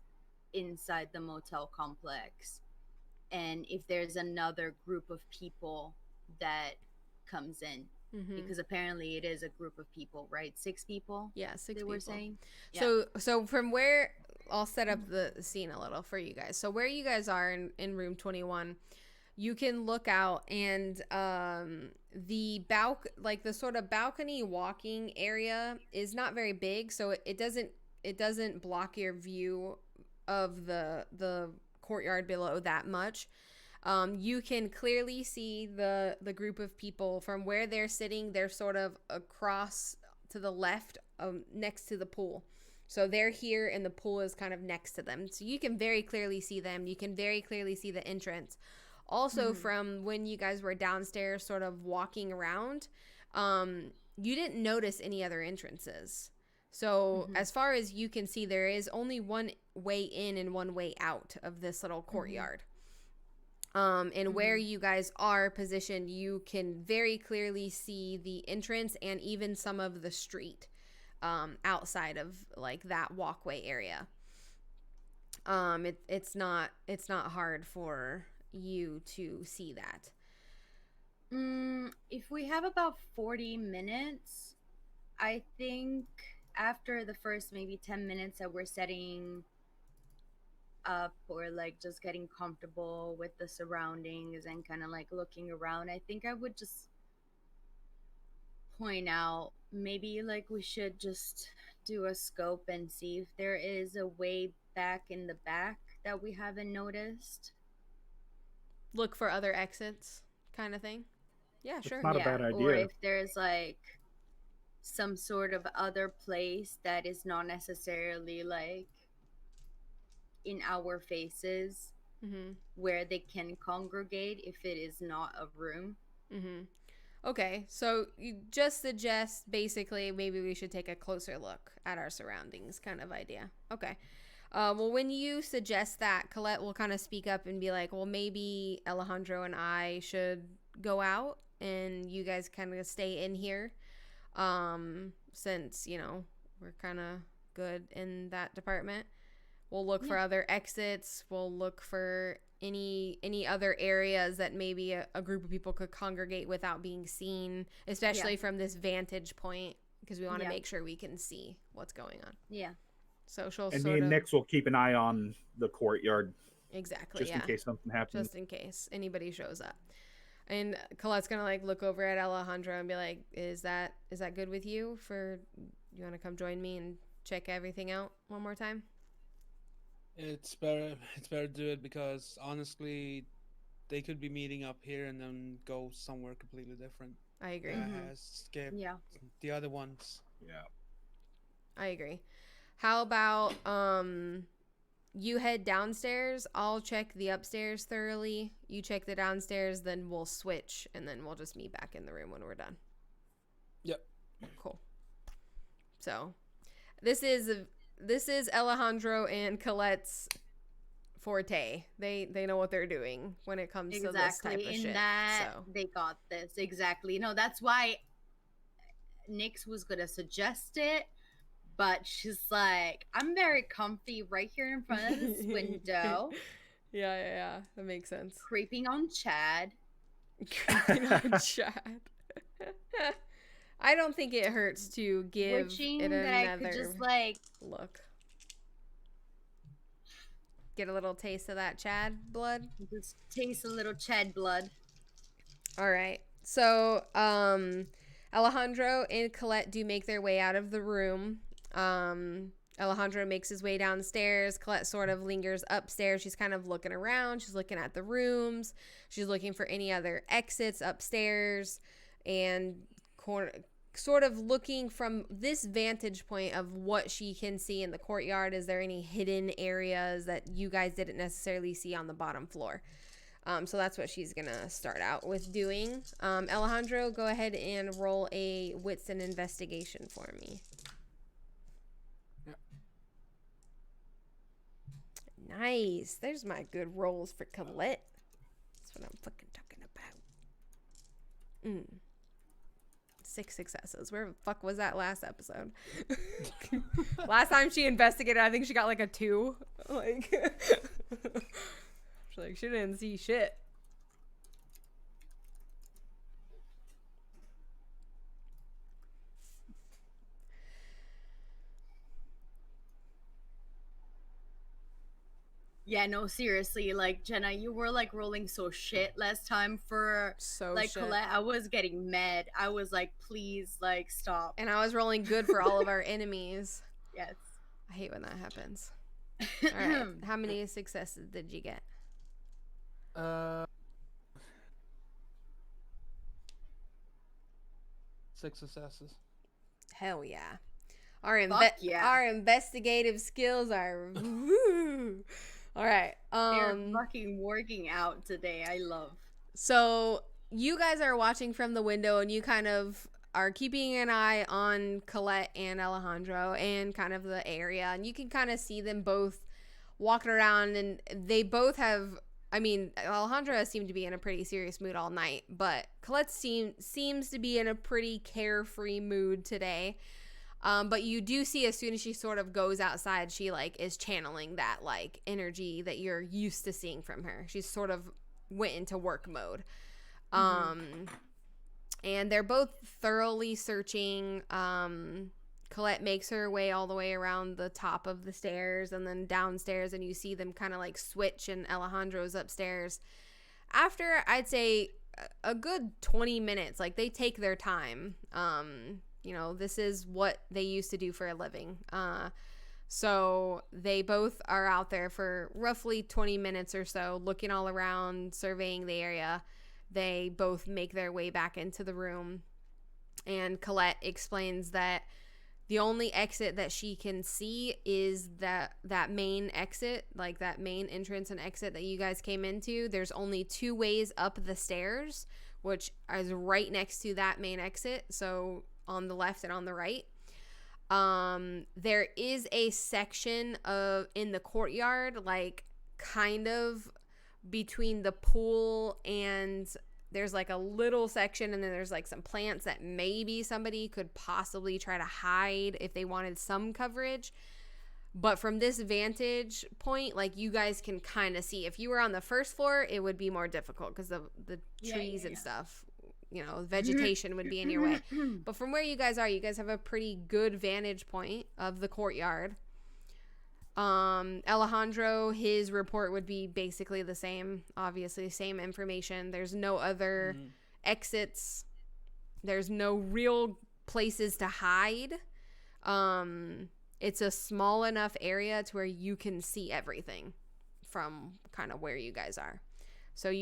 inside the motel complex, and if there's another group of people that comes in, Mm-hmm. because apparently it is a group of people, right? 6 people. Yeah, 6 They were people. saying. So from where I'll set up the scene a little for you guys. So where you guys are in room 21, you can look out, and the sort of balcony walking area is not very big, so it doesn't block your view of the courtyard below that much. You can clearly see the group of people from where they're sitting. They're sort of across to the left, next to the pool. So they're here, and the pool is kind of next to them. So you can very clearly see them. You can very clearly see the entrance. Also, from when you guys were downstairs, sort of walking around, you didn't notice any other entrances. So as far as you can see, there is only one way in and one way out of this little courtyard. And where you guys are positioned, you can very clearly see the entrance and even some of the street outside of like that walkway area. It's not hard for you to see that. If we have about 40 minutes, I think after the first maybe 10 minutes that we're setting up or like just getting comfortable with the surroundings and kind of like looking around, I think I would just point out maybe like we should just do a scope and see if there is a way back in the back that we haven't noticed. Look for other exits, kind of thing. Yeah, sure. Not a bad Or idea. if there's like some sort of other place that is not necessarily like in our faces, where they can congregate if it is not a room. Okay, so you just suggest basically maybe we should take a closer look at our surroundings, kind of idea. Okay. Well, when you suggest that, Colette will kind of speak up and be like, well, maybe Alejandro and I should go out and you guys kind of stay in here. Since, we're kind of good in that department. We'll look for other exits. We'll look for any other areas that maybe a group of people could congregate without being seen, especially from this vantage point, because we want to make sure we can see what's going on. Yeah. So she'll And sort me and of... Nix will keep an eye on the courtyard. Exactly, just in case something happens. Just in case anybody shows up. And Colette's gonna like look over at Alejandro and be like, is that good with you? You want to come join me and check everything out one more time? It's better to do it, because honestly, they could be meeting up here and then go somewhere completely different. I agree. Skip the other ones. Yeah. I agree. How about you head downstairs, I'll check the upstairs thoroughly, you check the downstairs, then we'll switch, and then we'll just meet back in the room when we're done. Yep. Cool. So this is Alejandro and Colette's forte. They know what they're doing when it comes to this type of shit. They got this. Exactly. No, that's why Nix was gonna suggest it, but she's like, I'm very comfy right here in front of this window. Yeah. That makes sense. Creeping on Chad. I don't think it hurts to give Wishing it that another I could just like look. Get a little taste of that Chad blood. Just taste a little Chad blood. All right. So, Alejandro and Colette do make their way out of the room. Alejandro makes his way downstairs. Colette sort of lingers upstairs. She's kind of looking around. She's looking at the rooms. She's looking for any other exits upstairs, and sort of looking from this vantage point of what she can see in the courtyard. Is there any hidden areas that you guys didn't necessarily see on the bottom floor? So that's what she's going to start out with doing. Alejandro, go ahead and roll a wits and investigation for me. Nice. There's my good rolls for Colette. That's what I'm fucking talking about. 6 successes. Where the fuck was that last episode? Last time she investigated, I think she got like a 2. Like, she didn't see shit. Yeah, no, seriously, like Jenna, you were like rolling so shit last time for like shit. Colette. I was getting mad. I was like, please, like, stop. And I was rolling good for all of our enemies. Yes. I hate when that happens. All right. How many successes did you get? 6 successes. Hell yeah. Yeah. Our investigative skills are woo. All right. They're fucking working out today. I love. So you guys are watching from the window and you kind of are keeping an eye on Colette and Alejandro and kind of the area, and you can kind of see them both walking around, and they both have, I mean, Alejandro has seemed to be in a pretty serious mood all night, but Colette seems to be in a pretty carefree mood today. But you do see as soon as she sort of goes outside, she like is channeling that like energy that you're used to seeing from her. She's sort of went into work mode. And they're both thoroughly searching. Colette makes her way all the way around the top of the stairs and then downstairs, and you see them kind of like switch, and Alejandro's upstairs. After, I'd say, a good 20 minutes, like they take their time. You know, this is what they used to do for a living. So they both are out there for roughly 20 minutes or so, looking all around, surveying the area. They both make their way back into the room. And Colette explains that the only exit that she can see is that main exit, like that main entrance and exit that you guys came into. There's only 2 ways up the stairs, which is right next to that main exit. So on the left and on the right. There is a section in the courtyard, like kind of between the pool, and there's like a little section, and then there's like some plants that maybe somebody could possibly try to hide if they wanted some coverage. But from this vantage point, like you guys can kind of see. If you were on the first floor, it would be more difficult because of the trees and stuff. You know, vegetation would be in your way. But from where you guys are, you guys have a pretty good vantage point of the courtyard. Alejandro, his report would be basically the same. Obviously, same information. There's no other exits. There's no real places to hide. It's a small enough area to where you can see everything from kind of where you guys are. So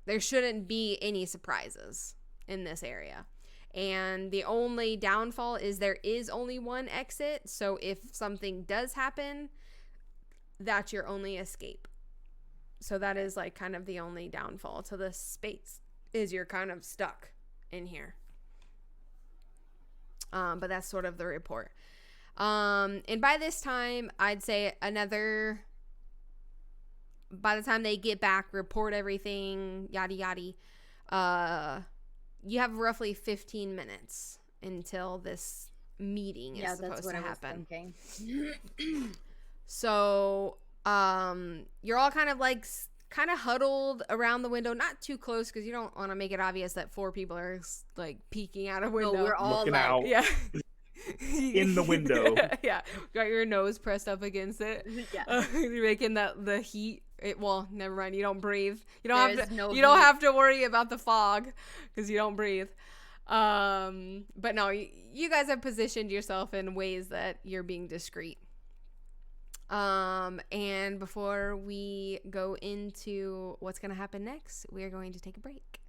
there shouldn't be any surprises in this area. And the only downfall is there is only one exit. So if something does happen, that's your only escape. So that is like kind of the only downfall to this space, is you're kind of stuck in here. But that's sort of the report. And by this time, I'd say by the time they get back, report everything, yada yada, you have roughly 15 minutes until this meeting is supposed to happen. So you're all kind of huddled around the window, not too close because you don't want to make it obvious that 4 people are like peeking out a window. No, we're all looking like, out. Yeah. In the window. Yeah. Got your nose pressed up against it. Yeah. You're making the heat. Well, never mind. You don't breathe. You There don't is no you don't heat. have to worry about the fog because you don't breathe. But no, you guys have positioned yourself in ways that you're being discreet. And before we go into what's going to happen next, we are going to take a break.